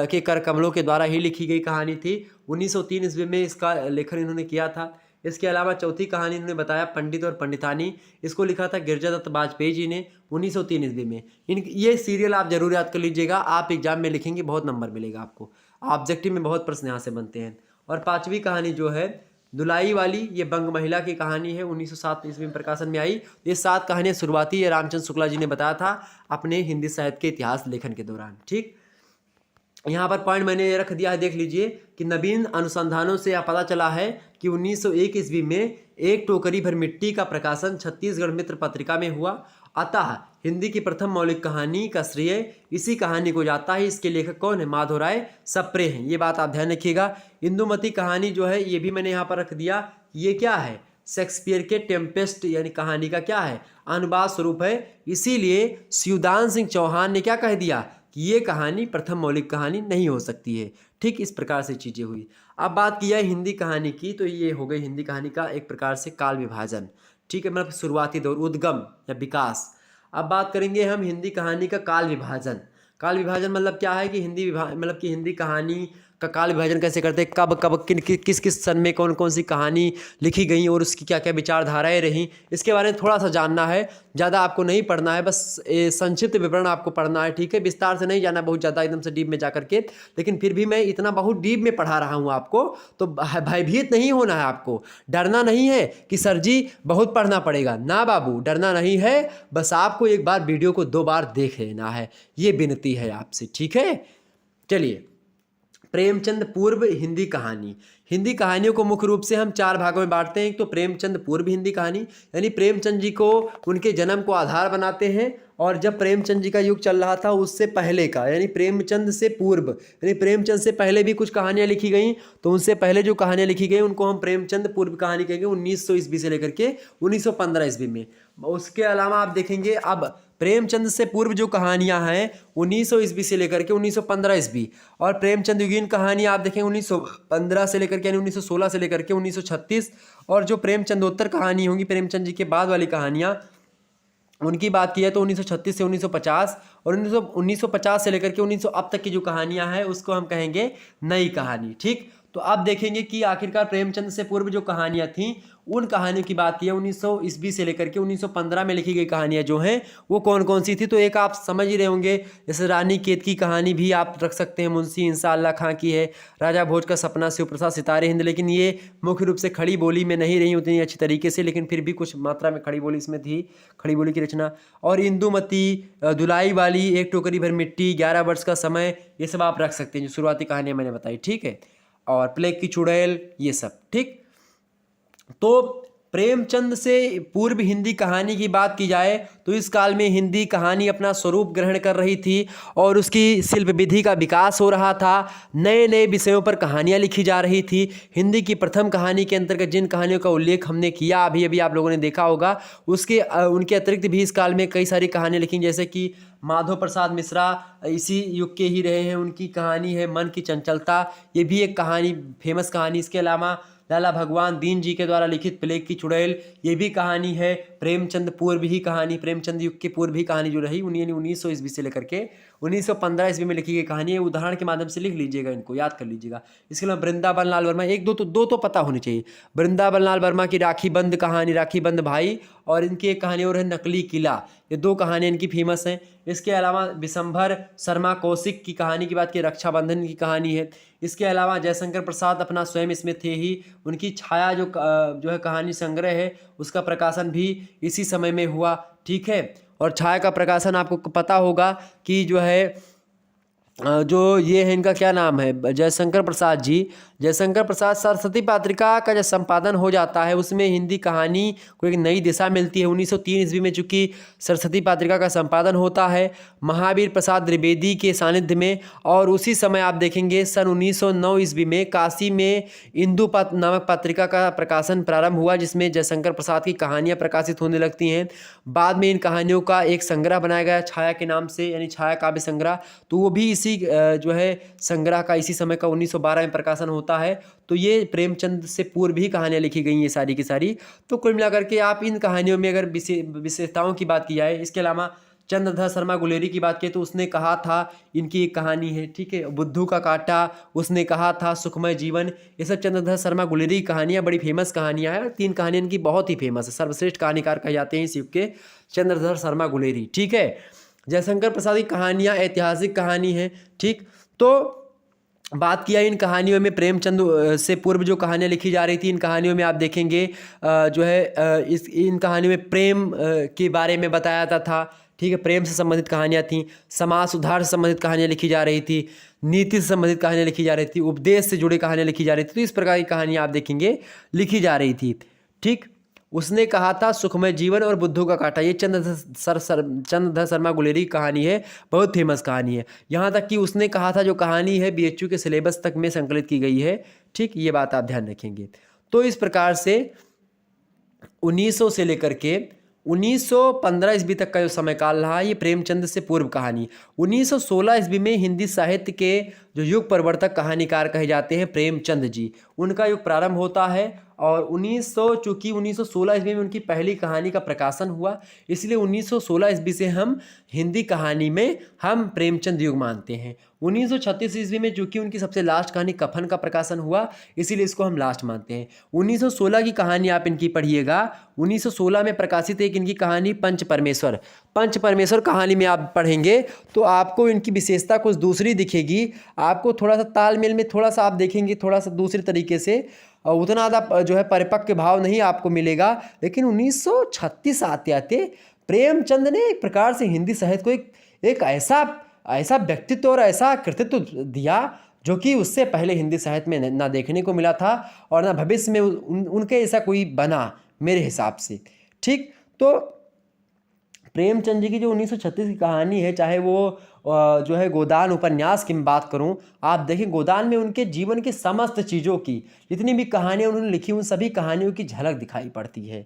के कर कमलों के द्वारा ही लिखी गई कहानी थी। 1903 ईस्वी में इसका लेखन इन्होंने किया था। इसके अलावा चौथी कहानी इन्होंने बताया पंडित और पंडितानी, इसको लिखा था गिरजादत्त बाजपेयी जी ने 1903 ईस्वी में। ये सीरियल आप जरूर याद कर लीजिएगा, आप एग्जाम में लिखेंगे बहुत नंबर मिलेगा आपको, ऑब्जेक्टिव में बहुत प्रश्न यहाँ से बनते हैं। और पांचवी कहानी जो है दुलाई वाली, ये बंग महिला की कहानी है, 1907 ईस्वी में प्रकाशन में आई। ये 7 कहानियाँ शुरुआती है रामचंद्र शुक्ला जी ने बताया था अपने हिंदी साहित्य के इतिहास लेखन के दौरान। ठीक, यहाँ पर पॉइंट मैंने रख दिया है, देख लीजिए कि नवीन अनुसंधानों से यह पता चला है कि 1901 ईस्वी में एक टोकरी भर मिट्टी का प्रकाशन छत्तीसगढ़ मित्र पत्रिका में हुआ। अतः हिंदी की प्रथम मौलिक कहानी का श्रेय इसी कहानी को जाता है। इसके लेखक कौन है? माधवराय सप्रे हैं, ये बात आप ध्यान रखिएगा। इंदुमती कहानी जो है ये भी मैंने यहाँ पर रख दिया, ये क्या है? शेक्सपियर के टेम्पेस्ट यानी कहानी का क्या है? अनुवाद स्वरूप है। इसीलिए शिवदान सिंह चौहान ने क्या कह दिया कि ये कहानी प्रथम मौलिक कहानी नहीं हो सकती है। ठीक, इस प्रकार से चीज़ें हुई। अब बात किया है हिंदी कहानी की, तो ये हो गई हिंदी कहानी का एक प्रकार से काल विभाजन। ठीक है, मतलब शुरुआती दौर, उद्गम या विकास। अब बात करेंगे हम हिंदी कहानी का काल विभाजन। काल विभाजन मतलब क्या है कि हिंदी कहानी का काल विभाजन कैसे करते हैं, कब कब किस किस सन में कौन कौन सी कहानी लिखी गई और उसकी क्या क्या विचारधाराएं रहीं, इसके बारे में थोड़ा सा जानना है। ज़्यादा आपको नहीं पढ़ना है, बस संक्षिप्त विवरण आपको पढ़ना है। ठीक है, विस्तार से नहीं जाना बहुत ज़्यादा एकदम से डीप में जा करके, लेकिन फिर भी मैं इतना बहुत डीप में पढ़ा रहा हूँ आपको, तो भयभीत नहीं होना है आपको, डरना नहीं है कि सर जी बहुत पढ़ना पड़ेगा। ना बाबू, डरना नहीं है, बस आपको एक बार वीडियो को 2 बार देख लेना है, ये विनती है आपसे। ठीक है, चलिए। प्रेमचंद पूर्व हिंदी कहानी। हिंदी कहानियों को मुख्य रूप से हम 4 भागों में बांटते हैं। एक तो प्रेमचंद पूर्व हिंदी कहानी, यानी प्रेमचंद जी को उनके जन्म को आधार बनाते हैं, और जब प्रेमचंद जी का युग चल रहा था उससे पहले का, यानी प्रेमचंद से पूर्व, यानी प्रेमचंद से पहले भी कुछ कहानियाँ लिखी गई, तो उनसे पहले जो कहानियाँ लिखी गई उनको हम प्रेमचंद पूर्व कहानी कहेंगे, 1900 ईस्वी से लेकर के 1915 ईस्वी में। उसके अलावा आप देखेंगे अब प्रेमचंद से पूर्व जो कहानियां हैं 1900 ईस्वी से लेकर के 1915 ईस्वी, और प्रेमचंद युगीन कहानी आप देखें 1915 से लेकर के यानी 1916 से लेकर के 1936, और जो प्रेमचंदोत्तर कहानी होंगी प्रेमचंद जी के बाद वाली कहानियां, उनकी बात की है तो 1936 से 1950, और 1950 से लेकर के 1900 अब तक की जो कहानियां हैं उसको हम कहेंगे नई कहानी। ठीक, तो अब देखेंगे कि आखिरकार प्रेमचंद से पूर्व जो कहानियां थीं उन कहानियों की बात की है 1900 ईस्वी से लेकर के 1915 में लिखी गई कहानियां जो हैं वो कौन कौन सी थी। तो एक आप समझ ही रहे होंगे, जैसे रानी केत की कहानी भी आप रख सकते हैं, मुंशी इंसाअल्लाह खां की है, राजा भोज का सपना, शिवप्रसाद सितारे हिंद, लेकिन ये मुख्य रूप से खड़ी बोली में नहीं रही उतनी अच्छी तरीके से, लेकिन फिर भी कुछ मात्रा में खड़ी बोली इसमें थी, खड़ी बोली की रचना। और इंदुमती, दुलाई वाली, एक टोकरी भर मिट्टी, 11 वर्ष का समय, ये सब आप रख सकते हैं जो शुरुआती कहानियाँ मैंने बताई। ठीक है, और प्लेग की चुड़ैल, ये सब। ठीक, तो प्रेमचंद से पूर्व हिंदी कहानी की बात की जाए तो इस काल में हिंदी कहानी अपना स्वरूप ग्रहण कर रही थी और उसकी शिल्प विधि का विकास हो रहा था। नए नए विषयों पर कहानियाँ लिखी जा रही थी। हिंदी की प्रथम कहानी के अंतर्गत जिन कहानियों का उल्लेख हमने किया अभी अभी आप लोगों ने देखा होगा, उनके अतिरिक्त भी इस काल में कई सारी कहानियाँ लिखी, जैसे कि माधव प्रसाद मिश्रा इसी युग के ही रहे हैं, उनकी कहानी है मन की चंचलता, ये भी एक कहानी, फेमस कहानी। इसके अलावा लाला भगवान दीन जी के द्वारा लिखित प्लेग की चुड़ैल, ये भी कहानी है प्रेमचंद पूर्व ही कहानी, प्रेमचंद युग की पूर्व ही कहानी जो रही, यानी 1900 ईस्वी से लेकर के 1915 ईस्वी में लिखी गई कहानी है। उदाहरण के माध्यम से लिख लीजिएगा, इनको याद कर लीजिएगा। इसके अलावा वृंदावन लाल वर्मा, एक दो तो पता होनी चाहिए, वृंदावन लाल वर्मा की राखी बंद कहानी, राखी बंद भाई, और इनकी एक कहानी और है नकली किला, ये 2 कहानियाँ इनकी फेमस हैं। इसके अलावा विशंभर शर्मा कौशिक की कहानी की बात की, रक्षाबंधन की कहानी है। इसके अलावा जयशंकर प्रसाद अपना स्वयं इसमें थे ही, उनकी छाया जो है कहानी संग्रह है उसका प्रकाशन भी इसी समय में हुआ, ठीक है। और छाया का प्रकाशन आपको पता होगा कि जो है जो ये है, इनका क्या नाम है, जयशंकर प्रसाद जी। जयशंकर प्रसाद सरस्वती पत्रिका का जब संपादन हो जाता है उसमें हिंदी कहानी को एक नई दिशा मिलती है। 1903 ईस्वी में चूँकि सरस्वती पत्रिका का संपादन होता है महावीर प्रसाद द्विवेदी के सानिध्य में, और उसी समय आप देखेंगे सन 1909 ईस्वी में काशी में इंदु नामक पत्रिका का प्रकाशन प्रारंभ हुआ, जिसमें जयशंकर प्रसाद की कहानियाँ प्रकाशित होने लगती हैं। बाद में इन कहानियों का एक संग्रह बनाया गया छाया के नाम से, यानी छाया काव्य संग्रह। तो वो भी इसी जो है संग्रह का इसी समय का 1912 में प्रकाशन होता है। तो ये प्रेमचंद से पूर्व ही कहानियाँ लिखी गई ये सारी की सारी। तो कुल मिलाकर के आप इन कहानियों में अगर विशेषताओं की बात की जाए, इसके अलावा चंद्रधर शर्मा गुलेरी की बात की तो उसने कहा था, इनकी एक कहानी है, ठीक है, बुद्धू का कांटा, उसने कहा था सुखमय जीवन, ये सब चंद्रधर शर्मा गुलेरी की कहानियाँ बड़ी फेमस कहानियाँ हैं। 3 कहानियाँ इनकी बहुत ही फेमस है, सर्वश्रेष्ठ कहानीकार कहे जाते हैं इस युग के चंद्रधर शर्मा गुलेरी, ठीक है। जयशंकर प्रसाद की कहानियाँ ऐतिहासिक कहानी है, ठीक। तो बात किया इन कहानियों में प्रेमचंद से पूर्व जो कहानियाँ लिखी जा रही थी, इन कहानियों में आप देखेंगे जो है इन कहानियों में प्रेम के बारे में बताया जाता था, ठीक है। प्रेम से संबंधित कहानियाँ थीं, समाज सुधार से संबंधित कहानियाँ लिखी जा रही थी, नीति से संबंधित कहानियाँ लिखी जा रही थी, उपदेश से जुड़ी कहानियाँ लिखी जा रही थी। तो इस प्रकार की कहानियाँ आप देखेंगे लिखी जा रही थी, ठीक। उसने कहा था सुखमय जीवन और बुद्धू का कांटा, ये चंद्रधर शर्मा गुलेरी की कहानी है, बहुत फेमस कहानी है। यहाँ तक कि उसने कहा था जो कहानी है बीएचयू के सिलेबस तक में संकलित की गई है, ठीक। ये बात आप ध्यान रखेंगे। तो इस प्रकार से 1900 से लेकर के 1915 ईस्वी तक का जो समय काल रहा, ये प्रेमचंद से पूर्व कहानी। 1916 ईस्वी में हिंदी साहित्य के जो युग परिवर्तक कहानीकार कहे जाते हैं प्रेमचंद जी, उनका युग प्रारंभ होता है। और 1916 ईस्वी में उनकी पहली कहानी का प्रकाशन हुआ, इसलिए 1916 ईस्वी से हम हिंदी कहानी में हम प्रेमचंद युग मानते हैं। 1936 ईस्वी में चूँकि उनकी सबसे लास्ट कहानी कफन का प्रकाशन हुआ, इसीलिए इसको हम लास्ट मानते हैं। 1916 की कहानी आप इनकी पढ़िएगा। 1916 में प्रकाशित एक इनकी कहानी पंच परमेश्वर। पंच परमेश्वर कहानी में आप पढ़ेंगे तो आपको इनकी विशेषता कुछ दूसरी दिखेगी, आपको थोड़ा सा तालमेल में थोड़ा सा आप देखेंगे थोड़ा सा दूसरे तरीके से, उतना ज़्यादा जो है परिपक्व भाव नहीं आपको मिलेगा। लेकिन 1936 आते आते प्रेमचंद ने एक प्रकार से हिंदी साहित्य को एक ऐसा व्यक्तित्व और ऐसा कृतित्व दिया जो कि उससे पहले हिंदी साहित्य में ना देखने को मिला था और ना भविष्य में उनके ऐसा कोई बना मेरे हिसाब से, ठीक। तो प्रेमचंद जी की जो 1936 की कहानी है, चाहे वो जो है गोदान उपन्यास की मैं बात करूं, आप देखें गोदान में उनके जीवन के समस्त चीज़ों की जितनी भी कहानियां उन्होंने लिखी, उन सभी कहानियों की झलक दिखाई पड़ती है,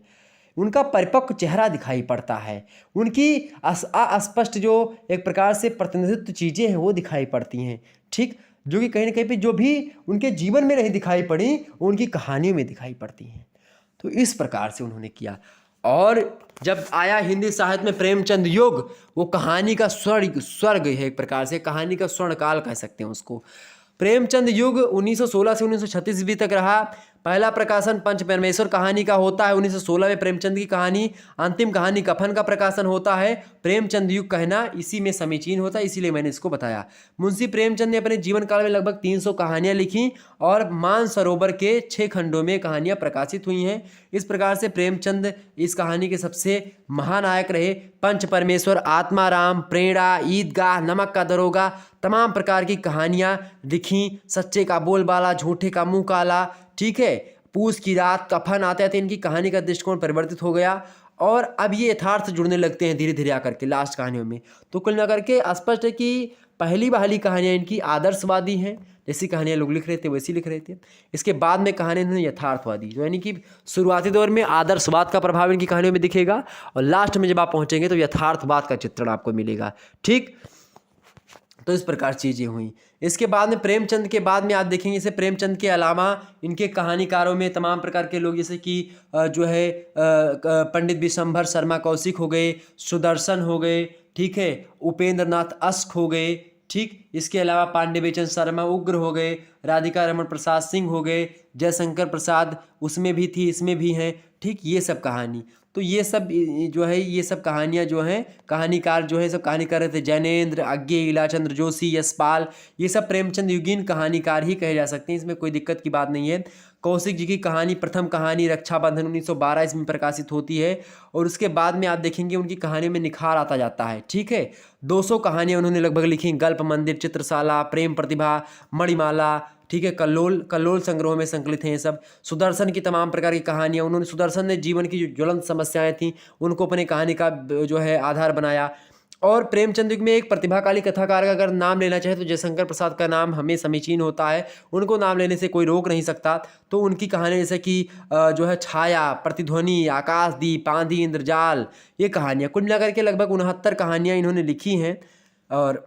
उनका परिपक्व चेहरा दिखाई पड़ता है, उनकी अस्पष्ट जो एक प्रकार से प्रतिनिधित्व चीज़ें हैं वो दिखाई पड़ती हैं, ठीक, जो कि कहीं ना कहीं पे जो भी उनके जीवन में नहीं दिखाई पड़ी उनकी कहानियों में दिखाई पड़ती हैं। तो इस प्रकार से उन्होंने किया। और जब आया हिंदी साहित्य में प्रेमचंद युग, वो कहानी का स्वर्ग है, एक प्रकार से कहानी का स्वर्ण काल कह सकते हैं उसको। प्रेमचंद युग 1916 से 1936 ईस्वी तक रहा। पहला प्रकाशन पंच परमेश्वर कहानी का होता है 1916 में प्रेमचंद की कहानी। अंतिम कहानी कफन का प्रकाशन होता है। प्रेमचंद युग कहना इसी में समीचीन होता है, इसीलिए मैंने इसको बताया। मुंशी प्रेमचंद ने अपने जीवन काल में लगभग 300 कहानियां लिखी और मानसरोवर के 6 खंडों में कहानियां प्रकाशित हुई हैं। इस प्रकार से प्रेमचंद इस कहानी के सबसे महानायक रहे। पंच परमेश्वर, आत्माराम, प्रेरणा, ईदगाह, नमक का दरोगा, तमाम प्रकार की कहानियाँ लिखी। सच्चे का बोलबाला, झूठे का मुंह काला, ठीक है, पूस की रात, कफन आते आते इनकी कहानी का दृष्टिकोण परिवर्तित हो गया और अब ये यथार्थ से जुड़ने लगते हैं धीरे धीरे आकर के लास्ट कहानियों में। तो कुल मिलाकर के स्पष्ट है कि पहली वाली कहानियाँ इनकी आदर्शवादी हैं, जैसी कहानियाँ लोग लिख रहे थे वैसी लिख रहे थे। इसके बाद में कहानी इन्होंने यथार्थवादी, जो यानी कि शुरुआती दौर में आदर्शवाद का प्रभाव इनकी कहानियों में दिखेगा और लास्ट में जब आप पहुँचेंगे तो यथार्थवाद का चित्रण आपको मिलेगा, ठीक। तो इस प्रकार चीज़ें हुई। इसके बाद में प्रेमचंद के बाद में आप देखेंगे जैसे प्रेमचंद के अलावा इनके कहानीकारों में तमाम प्रकार के लोग जैसे कि जो है पंडित विशंभर शर्मा कौशिक हो गए, सुदर्शन हो गए, ठीक है, उपेंद्र नाथ अस्क हो गए, ठीक। इसके अलावा पांडे बेचन शर्मा उग्र हो गए, राधिका रमन प्रसाद सिंह हो गए, जयशंकर प्रसाद उसमें भी थी इसमें भी हैं, ठीक। ये सब कहानी, तो ये सब जो है ये सब कहानियाँ जो हैं कहानीकार जो है सब कहानी कर रहे थे। जैनेन्द्र, अज्ञे, इलाचंद्र जोशी, यशपाल, ये सब प्रेमचंद युगीन कहानीकार ही कहे जा सकते हैं, इसमें कोई दिक्कत की बात नहीं है। कौशिक जी की कहानी, प्रथम कहानी रक्षाबंधन 1912 इसमें प्रकाशित होती है। और उसके बाद में आप देखेंगे उनकी कहानियों में निखार आता जाता है। ठीक है, 200 कहानियाँ उन्होंने लगभग लिखी। गल्प मंदिर, चित्रशाला, प्रेम प्रतिभा, मणिमाला, ठीक है, कल्लोल, कल्लोल संग्रह में संकलित हैं ये सब। सुदर्शन की तमाम प्रकार की कहानियाँ उन्होंने, सुदर्शन ने जीवन की जो ज्वलंत समस्याएं थीं उनको अपने कहानी का जो है आधार बनाया। और प्रेमचंद युग में एक प्रतिभाशाली कथाकार का अगर नाम लेना चाहे तो जयशंकर प्रसाद का नाम हमें समीचीन होता है, उनको नाम लेने से कोई रोक नहीं सकता। तो उनकी कहानियाँ जैसे कि जो है छाया, प्रतिध्वनि, आकाशदीप, आंधी, इंद्रजाल, ये कहानियाँ कुल मिलाकर के लगभग 69 कहानियाँ इन्होंने लिखी हैं। और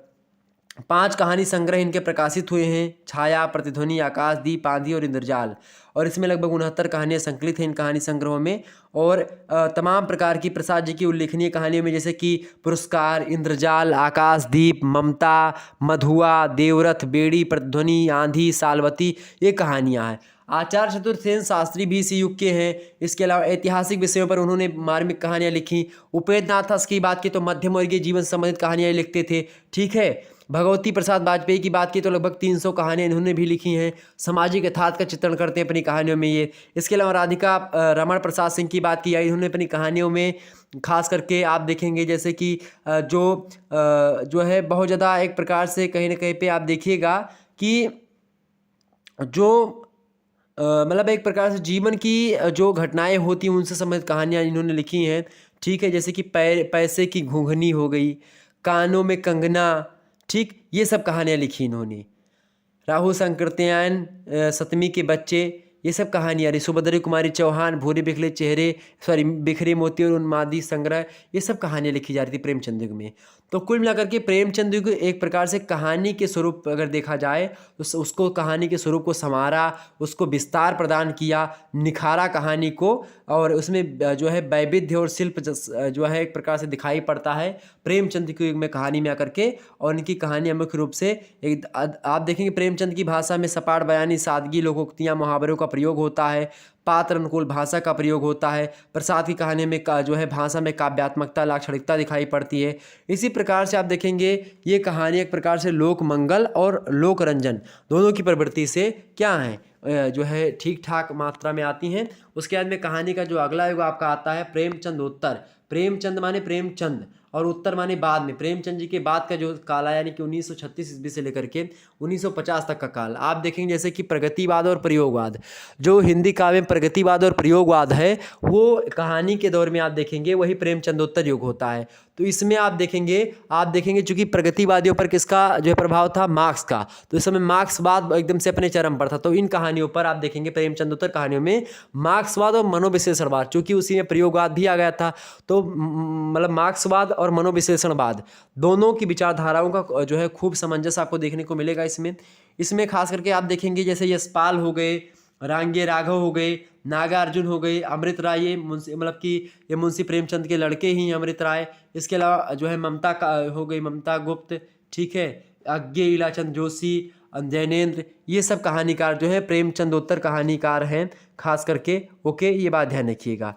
5 कहानी संग्रह इनके प्रकाशित हुए हैं, छाया, प्रतिध्वनि, आकाशदीप, आंधी और इंद्रजाल। और इसमें लगभग 69 कहानियाँ संकलित हैं इन कहानी संग्रहों में। और तमाम प्रकार की प्रसाद जी की उल्लेखनीय कहानियों में जैसे कि पुरस्कार, इंद्रजाल, आकाशदीप, ममता, मधुआ, देवरथ, बेड़ी, प्रतिध्वनि, आंधी, सालवती, ये कहानियाँ हैं। आचार्य चतुर्सेन शास्त्री भी इसी युग के हैं। इसके अलावा ऐतिहासिक विषयों पर उन्होंने मार्मिक कहानियाँ लिखी। उपेंद्र नाथ की बात की तो मध्यम वर्गीय जीवन संबंधित कहानियाँ लिखते थे। ठीक है, भगवती प्रसाद वाजपेयी की बात की तो लगभग 300 कहानियाँ इन्होंने भी लिखी हैं। सामाजिक यथार्थ का चित्रण करते हैं अपनी कहानियों में ये। इसके अलावा राधिका रमण प्रसाद सिंह की बात की जाए, इन्होंने अपनी कहानियों में खास करके आप देखेंगे जैसे कि जो है बहुत ज़्यादा एक प्रकार से कहीं ना कहीं पे आप देखिएगा कि जो मतलब एक प्रकार से जीवन की जो घटनाएं होती हैं उनसे संबंधित कहानियाँ इन्होंने लिखी हैं। ठीक है, जैसे कि पैसे की घूंघनी हो गई, कानों में कंगना, ठीक, ये सब कहानियाँ लिखी इन्होंने। राहु संकृत्यायन, सतमी के बच्चे, ये सब कहानियाँ। सुभद्री कुमारी चौहान, भूरे बिखरे चेहरे, बिखरे मोती और उन्मादी संग्रह, ये सब कहानियाँ लिखी जा रही थी प्रेमचंद युग में। तो कुल मिलाकर के प्रेमचंद युग एक प्रकार से कहानी के स्वरूप अगर देखा जाए तो उसको कहानी के स्वरूप को संवारा, उसको विस्तार प्रदान किया, निखारा कहानी को, और उसमें जो है वैविध्य और शिल्प जो है एक प्रकार से दिखाई पड़ता है प्रेमचंद के युग में कहानी में आकर के। और इनकी कहानियाँ मुख्य रूप से एक आप देखेंगे प्रेमचंद की भाषा में सपाट बयानी, सादगी, लोकोक्तियाँ, मुहावरों का प्रयोग होता है, पात्र अनुकूल भाषा का प्रयोग होता है। प्रसाद की कहानी में जो है भाषा में काव्यात्मकता, लाक्षणिकता दिखाई पड़ती है। इसी प्रकार से आप देखेंगे ये कहानी एक प्रकार से लोक मंगल और लोक रंजन दोनों की प्रवृत्ति से क्या है जो है ठीक ठाक मात्रा में आती हैं। उसके बाद में कहानी का जो अगला युग आपका आता है प्रेमचंदोत्तर। प्रेमचंद माने प्रेमचंद और उत्तर माने बाद में, प्रेमचंद जी के बाद का जो काल आया यानी कि 1936 ईस्वी से लेकर के 1950 तक का काल आप देखेंगे। जैसे कि प्रगतिवाद और प्रयोगवाद, जो हिंदी काव्य में प्रगतिवाद और प्रयोगवाद है वो कहानी के दौर में आप देखेंगे वही प्रेमचंदोत्तर युग होता है। तो इसमें आप देखेंगे चूंकि प्रगतिवादियों पर किसका जो है प्रभाव था, मार्क्स का, तो इस समय मार्क्सवाद एकदम से अपने चरम पर था। तो इन कहानियों पर आप देखेंगे प्रेमचंदोत्तर कहानियों में मार्क्सवाद और मनोविश्लेषणवाद, चूंकि उसी में प्रयोगवाद भी आ गया था, तो मतलब मार्क्सवाद और मनोविश्लेषणवाद दोनों की विचारधाराओं का जो है खूब सामंजस्य आपको देखने को मिलेगा इसमें खास करके आप देखेंगे जैसे यशपाल हो गए, रांगे राघव हो गए, नागार्जुन हो गए, अमृत राय, ये मुंशी मतलब कि ये मुंशी प्रेमचंद के लड़के ही हैं अमृत राय। इसके अलावा जो है ममता का हो गई, ममता गुप्त, ठीक है, अज्ञे इलाचंद जोशी, जैनेन्द्र, ये सब कहानीकार जो है प्रेमचंदोत्तर कहानीकार हैं खास करके। ओके, ये बात ध्यान रखिएगा।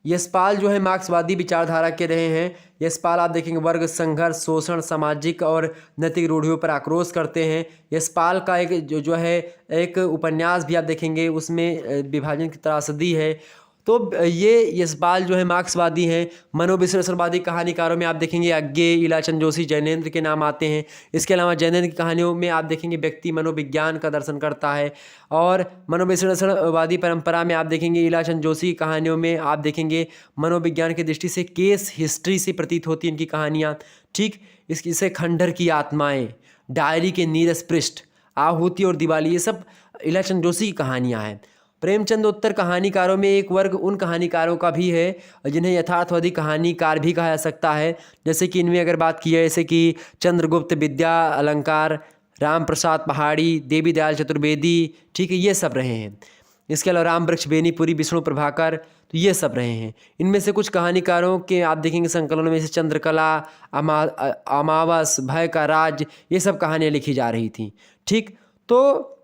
यशपाल जो है मार्क्सवादी विचारधारा के रहे हैं। यशपाल आप देखेंगे वर्ग संघर्ष, शोषण, सामाजिक और नैतिक रूढ़ियों पर आक्रोश करते हैं। यशपाल का एक जो है एक उपन्यास भी आप देखेंगे उसमें विभाजन की त्रासदी है। तो ये यशपाल जो है मार्क्सवादी हैं। मनोविश्लेषणवादी कहानीकारों में आप देखेंगे अज्ञे, इलाचंद जोशी, जैनेन्द्र के नाम आते हैं। इसके अलावा जैनेन्द्र की कहानियों में आप देखेंगे व्यक्ति मनोविज्ञान का दर्शन करता है। और मनोविश्लेषणवादी परंपरा में आप देखेंगे इलाचंद जोशी की कहानियों में आप देखेंगे मनोविज्ञान की दृष्टि से केस हिस्ट्री से प्रतीत होती हैं इनकी कहानियाँ। ठीक, इससे खंडहर की आत्माएँ, डायरी के नीरस पृष्ठ, आहुति और दिवाली, ये सब इलाचंद जोशी की कहानियाँ हैं। प्रेमचंदोत्तर कहानीकारों में एक वर्ग उन कहानीकारों का भी है जिन्हें यथार्थवादी कहानीकार भी कहा जा सकता है। जैसे कि इनमें अगर बात की जाए जैसे कि चंद्रगुप्त, विद्या अलंकार, राम प्रसाद पहाड़ी, देवी दयाल चतुर्वेदी, ठीक है, ये सब रहे हैं। इसके अलावा राम वृक्ष बेनीपुरी, विष्णु प्रभाकर, तो ये सब रहे हैं। इनमें से कुछ कहानीकारों के आप देखेंगे संकलनों में से चंद्रकला, अमावस, भय का राज, ये सब कहानियाँ लिखी जा रही थी। ठीक, तो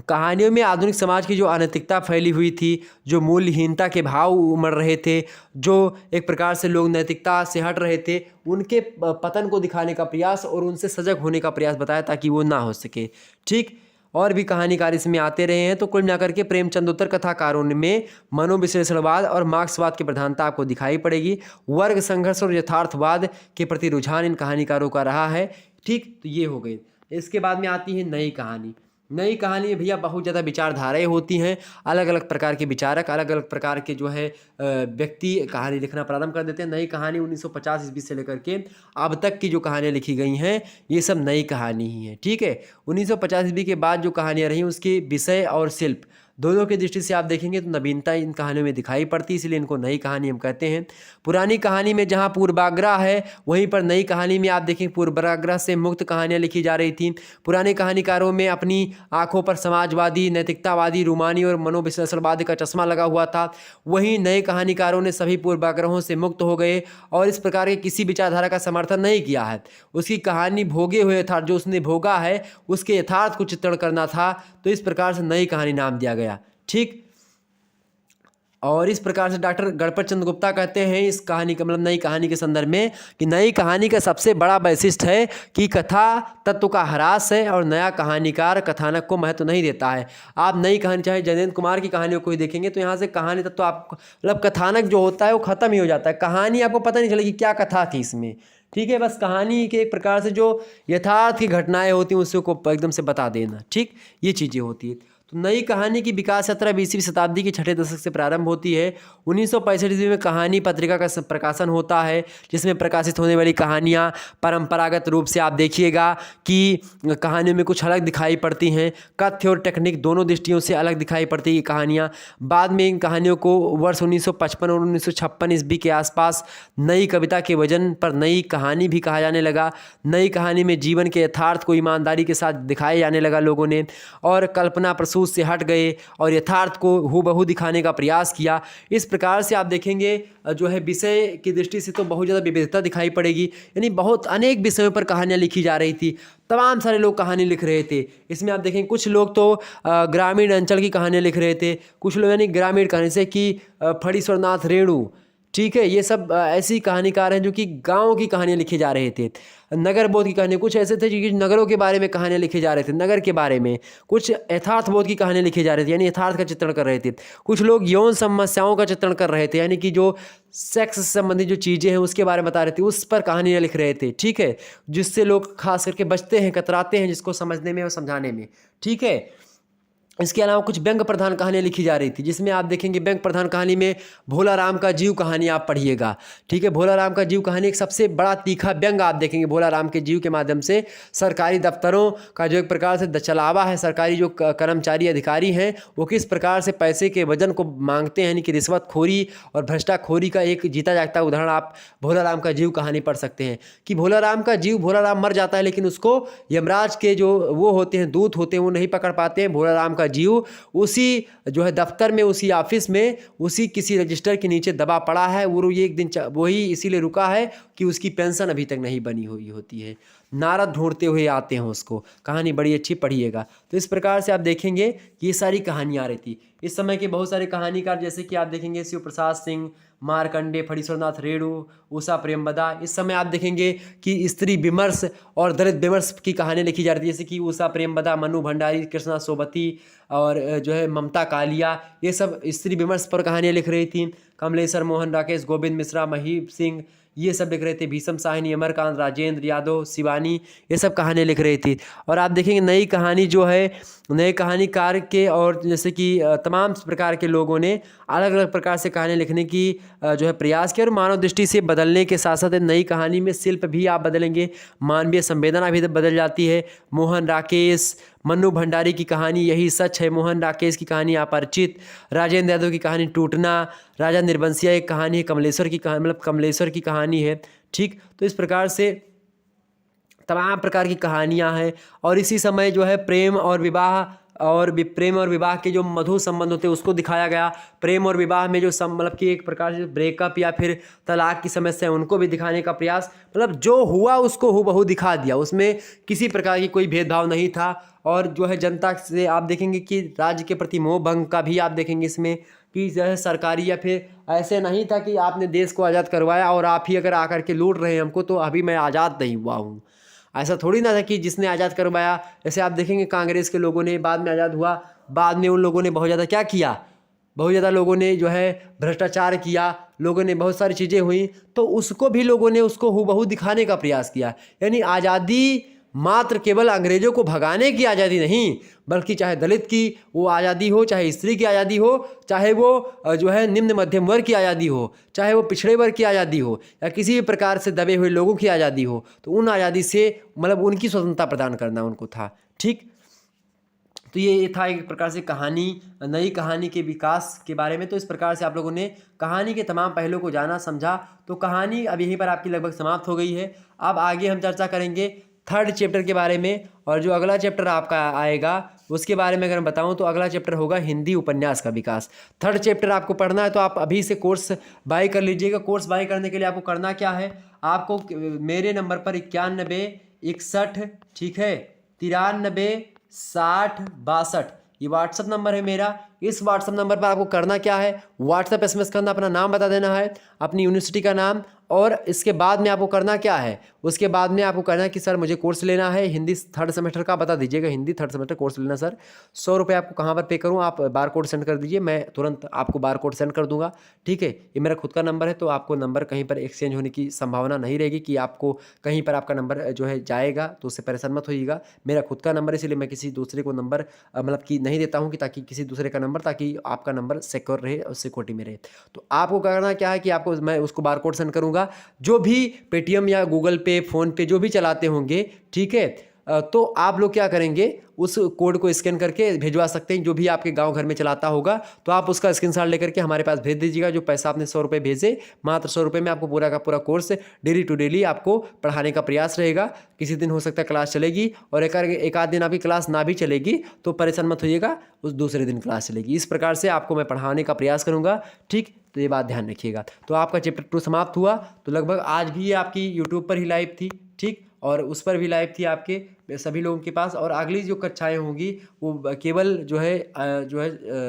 कहानियों में आधुनिक समाज की जो अनैतिकता फैली हुई थी, जो मूल्यहीनता के भाव उमड़ रहे थे, जो एक प्रकार से लोग नैतिकता से हट रहे थे, उनके पतन को दिखाने का प्रयास और उनसे सजग होने का प्रयास बताया ताकि वो ना हो सके। ठीक, और भी कहानीकार इसमें आते रहे हैं। तो कुल मिलाकर के प्रेमचंदोत्तर कथाकारों में मनोविश्लेषणवाद और मार्क्सवाद की प्रधानता आपको दिखाई पड़ेगी। वर्ग संघर्ष और यथार्थवाद के प्रति रुझान इन कहानीकारों का रहा है। ठीक, तो ये हो गई। इसके बाद में आती है नई कहानी। नई कहानी में भैया बहुत ज़्यादा विचारधाराएँ होती हैं, अलग अलग प्रकार के विचारक, अलग अलग प्रकार के जो है व्यक्ति कहानी लिखना प्रारंभ कर देते हैं। नई कहानी 1950 ईस्वी से लेकर के अब तक की जो कहानियाँ लिखी गई हैं ये सब नई कहानी ही हैं। ठीक है, 1950 ईस्वी के बाद जो कहानियाँ रहीं उसके विषय और शिल्प दोनों की दृष्टि से आप देखेंगे तो नवीनता इन कहानियों में दिखाई पड़ती है, इसलिए इनको नई कहानी हम कहते हैं। पुरानी कहानी में जहाँ पूर्वाग्रह है वहीं पर नई कहानी में आप देखें पूर्वाग्रह से मुक्त कहानियाँ लिखी जा रही थी। पुराने कहानीकारों में अपनी आंखों पर समाजवादी, नैतिकतावादी, रूमानी और मनोविश्लेषणवाद का चश्मा लगा हुआ था। वहीं नए कहानीकारों ने सभी पूर्वाग्रहों से मुक्त हो गए और इस प्रकार के किसी विचारधारा का समर्थन नहीं किया है। उसकी कहानी भोगे हुए था, जो उसने भोगा है उसके यथार्थ को चित्रण करना था, तो इस प्रकार से नई कहानी नाम दिया गया। ठीक, और इस प्रकार से डॉक्टर गणपत चंद्र गुप्ता कहते हैं इस कहानी का मतलब नई कहानी के संदर्भ में कि नई कहानी का सबसे बड़ा वैशिष्ट्य है कि कथा तत्व का ह्रास है और नया कहानीकार कथानक को महत्व नहीं देता है। आप नई कहानी चाहे जयेंद्र कुमार की कहानियों को ही देखेंगे तो यहाँ से कहानी तत्व आप मतलब कथानक जो होता है वो खत्म ही हो जाता है, कहानी आपको पता नहीं चलेगी क्या कथा थी इसमें। ठीक है, बस कहानी के एक प्रकार से जो यथार्थ की घटनाएं होती हैं उसको एकदम से बता देना। ठीक, ये चीज़ें होती है। तो नई कहानी की विकास यात्रा 20वीं शताब्दी के छठे दशक से प्रारंभ होती है। 1965 ईस्वी में कहानी पत्रिका का प्रकाशन होता है जिसमें प्रकाशित होने वाली कहानियाँ परंपरागत रूप से आप देखिएगा कि कहानियों में कुछ अलग दिखाई पड़ती हैं, कथ्य और टेक्निक दोनों दृष्टियों से अलग दिखाई पड़ती है कहानियाँ। बाद में इन कहानियों को वर्ष 1955 और 1956 ईस्वी के आसपास नई कविता के वजन पर नई कहानी भी कहा जाने लगा। नई कहानी में जीवन के यथार्थ को ईमानदारी के साथ दिखाया जाने लगा लोगों ने, और कल्पना से हट गए और यथार्थ को हूबहू दिखाने का प्रयास किया। इस प्रकार से आप देखेंगे जो है विषय की दृष्टि से तो बहुत ज़्यादा विविधता दिखाई पड़ेगी, यानी बहुत अनेक विषयों पर कहानियाँ लिखी जा रही थी, तमाम सारे लोग कहानी लिख रहे थे। इसमें आप देखें कुछ लोग तो ग्रामीण अंचल की कहानियाँ लिख रहे थे, कुछ लोग यानी ग्रामीण कहानी से कि फणीश्वरनाथ रेणु, ठीक है, ये सब ऐसी कहानीकार हैं जो कि गाँव की कहानियाँ लिखे जा रहे थे। नगर बोध की कहानी कुछ ऐसे थे जो नगरों के बारे में कहानियाँ लिखे जा रहे थे, नगर के बारे में। कुछ यथार्थ बोध की कहानियाँ लिखी जा रही थी, यानी यथार्थ का चित्रण कर रहे थे। कुछ लोग यौन समस्याओं का चित्रण कर रहे थे, यानी कि जो सेक्स से संबंधित जो चीज़ें हैं उसके बारे में बता रहे थे, उस पर कहानियाँ लिख रहे थे। ठीक है, जिससे लोग खास करके बचते हैं, कतराते हैं जिसको समझने में और समझाने में। ठीक है, इसके अलावा कुछ व्यंग प्रधान कहानियाँ लिखी जा रही थी, जिसमें आप देखेंगे व्यंग प्रधान कहानी में भोला राम का जीव कहानी आप पढ़िएगा। ठीक है, भोला राम का जीव कहानी एक सबसे बड़ा तीखा व्यंग आप देखेंगे भोला राम के जीव के माध्यम से। सरकारी दफ्तरों का जो एक प्रकार से चलावा है, सरकारी जो कर्मचारी अधिकारी हैं वो किस प्रकार से पैसे के वजन को मांगते हैं, यानी कि रिश्वतखोरी और भ्रष्टाखोरी का एक जीता जागता उदाहरण आप भोला राम का जीव कहानी पढ़ सकते हैं। कि भोला राम का जीव, भोला राम मर जाता है लेकिन उसको यमराज के जो वो होते हैं दूत होते हैं वो नहीं पकड़ पाते हैं। भोला राम का जीव उसी जो है दफ्तर में, उसी ऑफिस में, उसी किसी रजिस्टर के नीचे दबा पड़ा है। वो ये एक दिन वही इसीलिए रुका है कि उसकी पेंशन अभी तक नहीं बनी हुई होती है। नारद ढूंढते हुए आते हैं उसको, कहानी बड़ी अच्छी पढ़िएगा। तो इस प्रकार से आप देखेंगे कि ये सारी कहानियाँ आ रही थी। इस समय के बहुत सारे कहानीकार जैसे कि आप देखेंगे शिव प्रसाद सिंह, मारकंडे, फणीश्वरनाथ रेणु, उषा प्रेमवदा। इस समय आप देखेंगे कि स्त्री विमर्श और दलित विमर्श की कहानी लिखी जा रही थी, जैसे कि उषा प्रेमवदा, मनु भंडारी, कृष्णा सोबती और जो है ममता कालिया, ये सब स्त्री विमर्श पर कहानियाँ लिख रही थी। कमलेश्वर मोहन, राकेश गोविंद मिश्रा, महीप सिंह, ये सब लिख रहे थे। भीषम साहिनी, अमरकांत, राजेंद्र यादव, शिवानी, ये सब कहानियाँ लिख रही थी। और आप देखेंगे नई कहानी जो है नए कहानीकार के और जैसे कि तमाम प्रकार के लोगों ने अलग अलग प्रकार से कहानियाँ लिखने की जो है प्रयास किया, और मानव दृष्टि से बदलने के साथ साथ नई कहानी में शिल्प भी आप बदलेंगे, मानवीय संवेदना भी बदल जाती है। मोहन राकेश, मन्नू भंडारी की कहानी यही सच है, मोहन राकेश की कहानी अपरिचित, राजेंद्र यादव की कहानी टूटना, राजा निर्बंसिया एक कहानी है, कमलेश्वर की कहानी मतलब कमलेश्वर की कहानी है। ठीक, तो इस प्रकार से तमाम प्रकार की कहानियाँ हैं। और इसी समय जो है प्रेम और विवाह के जो मधुर संबंध होते हैं उसको दिखाया गया। प्रेम और विवाह में जो मतलब कि एक प्रकार से ब्रेकअप या फिर तलाक की समस्या है उनको भी दिखाने का प्रयास, मतलब जो हुआ उसको हूबहू दिखा दिया, उसमें किसी प्रकार की कोई भेदभाव नहीं था। और जो है जनता से आप देखेंगे कि राज्य के प्रति मोह भंग का भी आप देखेंगे इसमें, कि जो है सरकारी या फिर ऐसे नहीं था कि आपने देश को आज़ाद करवाया और आप ही अगर आकर के लूट रहे हैं हमको तो अभी मैं आज़ाद नहीं हुआ हूँ, ऐसा थोड़ी ना था कि जिसने आज़ाद करवाया, जैसे आप देखेंगे कांग्रेस के लोगों ने बाद में आज़ाद हुआ, बाद में उन लोगों ने बहुत ज़्यादा क्या किया, बहुत ज़्यादा लोगों ने जो है भ्रष्टाचार किया, लोगों ने बहुत सारी चीज़ें हुई, तो उसको भी लोगों ने उसको हूबहू दिखाने का प्रयास किया। यानी आज़ादी मात्र केवल अंग्रेज़ों को भगाने की आज़ादी नहीं, बल्कि चाहे दलित की वो आज़ादी हो, चाहे स्त्री की आज़ादी हो, चाहे वो जो है निम्न मध्यम वर्ग की आज़ादी हो, चाहे वो पिछड़े वर्ग की आज़ादी हो, या किसी भी प्रकार से दबे हुए लोगों की आज़ादी हो, तो उन आज़ादी से मतलब उनकी स्वतंत्रता प्रदान करना उनको था। ठीक, तो ये था एक प्रकार से कहानी, नई कहानी के विकास के बारे में। तो इस प्रकार से आप लोगों ने कहानी के तमाम पहलुओं को जाना, समझा। तो कहानी अब यहीं पर आपकी लगभग समाप्त हो गई है। अब आगे हम चर्चा करेंगे थर्ड चैप्टर के बारे में, और जो अगला चैप्टर आपका आएगा उसके बारे में अगर मैं बताऊं तो अगला चैप्टर होगा हिंदी उपन्यास का विकास। थर्ड चैप्टर आपको पढ़ना है तो आप अभी से कोर्स बाय कर लीजिएगा। कोर्स बाय करने के लिए आपको करना क्या है, आपको मेरे नंबर पर 9161, ठीक है, 936062, ये व्हाट्सअप नंबर है मेरा। इस व्हाट्सअप नंबर पर आपको करना क्या है, व्हाट्सअप SMS करना, अपना नाम बता देना है, अपनी यूनिवर्सिटी का नाम, और इसके बाद में आपको करना क्या है, उसके बाद में आपको कहना है कि सर मुझे कोर्स लेना है हिंदी थर्ड सेमेस्टर का, बता दीजिएगा हिंदी थर्ड सेमेस्टर कोर्स लेना सर, 100 रुपये आपको कहाँ पर पे करूँ, आप बार कोड सेंड कर दीजिए, मैं तुरंत आपको बार कोड सेंड कर दूंगा। ठीक है, ये मेरा खुद का नंबर है, तो आपको नंबर कहीं पर एक्सचेंज होने की संभावना नहीं रहेगी कि आपको कहीं पर आपका नंबर जो है जाएगा, तो उससे परेशान मत होइएगा। मेरा खुद का नंबर है, इसलिए मैं किसी दूसरे को नंबर मतलब कि नहीं देता हूँ कि ताकि किसी दूसरे का नंबर, ताकि आपका नंबर सिक्योर रहे और सिक्योरिटी में रहे। तो आपको करना क्या है कि आपको मैं उसको बार कोड सेंड करूँगा, जो भी पेटीएम या गूगल पे, फ़ोन पे जो भी चलाते होंगे, ठीक है, तो आप लोग क्या करेंगे, उस कोड को स्कैन करके भिजवा सकते हैं। जो भी आपके गांव घर में चलाता होगा तो आप उसका स्क्रीनशॉट लेकर के हमारे पास भेज दीजिएगा। जो पैसा आपने 100 रुपये भेजे, मात्र 100 रुपये में आपको पूरा का पूरा कोर्स डेली टू डेली आपको पढ़ाने का प्रयास रहेगा। किसी दिन हो सकता है क्लास चलेगी, और एक आध दिन आपकी क्लास ना भी चलेगी तो परेशान मत होइएगा, उस दूसरे दिन क्लास चलेगी। इस प्रकार से आपको मैं पढ़ाने का प्रयास करूँगा। ठीक, तो ये बात ध्यान रखिएगा। तो आपका चैप्टर 2 समाप्त हुआ। तो लगभग आज भी ये आपकी यूट्यूब पर ही लाइव थी, ठीक, और उस पर भी लाइव थी आपके सभी लोगों के पास। और अगली जो कक्षाएं होंगी वो केवल जो है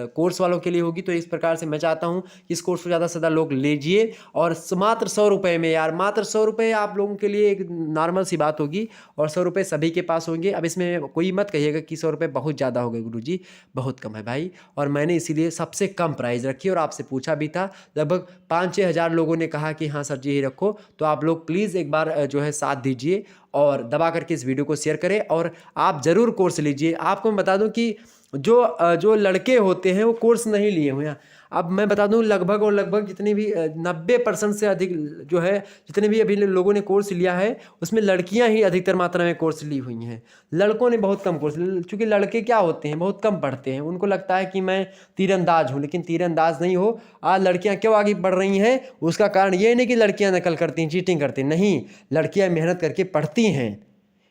कोर्स वालों के लिए होगी। तो इस प्रकार से मैं चाहता हूं कि इस कोर्स को ज़्यादा से ज़्यादा लोग लीजिए, और मात्र 100 रुपये में, यार मात्र 100 रुपये आप लोगों के लिए एक नॉर्मल सी बात होगी, और 100 रुपये सभी के पास होंगे। अब इसमें कोई मत कहिएगा कि 100 रुपये बहुत ज़्यादा हो गए गुरुजी, बहुत कम है भाई। और मैंने इसीलिए सबसे कम प्राइस रखी और आपसे पूछा भी था। लगभग 5-6 हज़ार लोगों ने कहा कि हाँ सर जी यही रखो। तो आप लोग प्लीज़ एक बार जो है साथ दीजिए और दबा करके इस वीडियो को शेयर करें, और आप ज़रूर कोर्स लीजिए। आपको मैं बता दूं कि जो लड़के होते हैं वो कोर्स नहीं लिए हुए हैं। अब मैं बता दूं लगभग और लगभग जितने भी 90% से अधिक जो है, जितने भी अभी लोगों ने कोर्स लिया है उसमें लड़कियां ही अधिकतर मात्रा में कोर्स ली हुई हैं। लड़कों ने बहुत कम कोर्स, चूँकि लड़के क्या होते हैं, बहुत कम पढ़ते हैं। उनको लगता है कि मैं तीरंदाज हूँ, लेकिन तीरंदाज नहीं हो। आज लड़कियां क्यों आगे बढ़ रही हैं, उसका कारण ये नहीं कि लड़कियां नकल करती हैं, चीटिंग करती हैं, नहीं, लड़कियां मेहनत करके पढ़ती हैं,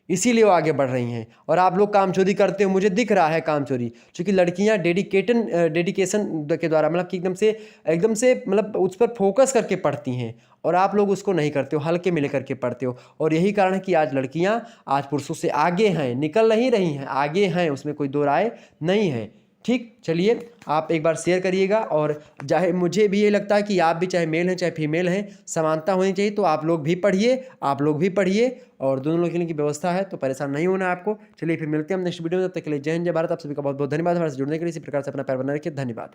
इसीलिए वो आगे बढ़ रही हैं। और आप लोग कामचोरी करते हो, मुझे दिख रहा है कामचोरी, क्योंकि लड़कियां डेडिकेशन के द्वारा मतलब कि एकदम से मतलब उस पर फोकस करके पढ़ती हैं, और आप लोग उसको नहीं करते हो, हल्के में लेकर के पढ़ते हो। और यही कारण है कि आज लड़कियां आज पुरुषों से आगे हैं, निकल नहीं रही हैं, आगे हैं, उसमें कोई दो राय नहीं है। ठीक, चलिए आप एक बार शेयर करिएगा। और चाहे मुझे भी ये लगता है कि आप भी चाहे मेल हैं चाहे फीमेल हैं, समानता होनी चाहिए। तो आप लोग भी पढ़िए, आप लोग भी पढ़िए, और दोनों लोग के लिए की व्यवस्था है, तो परेशान नहीं होना है आपको। चलिए फिर मिलते हैं हम नेक्स्ट वीडियो में, तब तक के लिए जय हिंद जय भारत। आप सभी का बहुत बहुत धन्यवाद हमारे से जुड़ने के लिए। इसी प्रकार से अपना प्यार बनाए रखिए। धन्यवाद।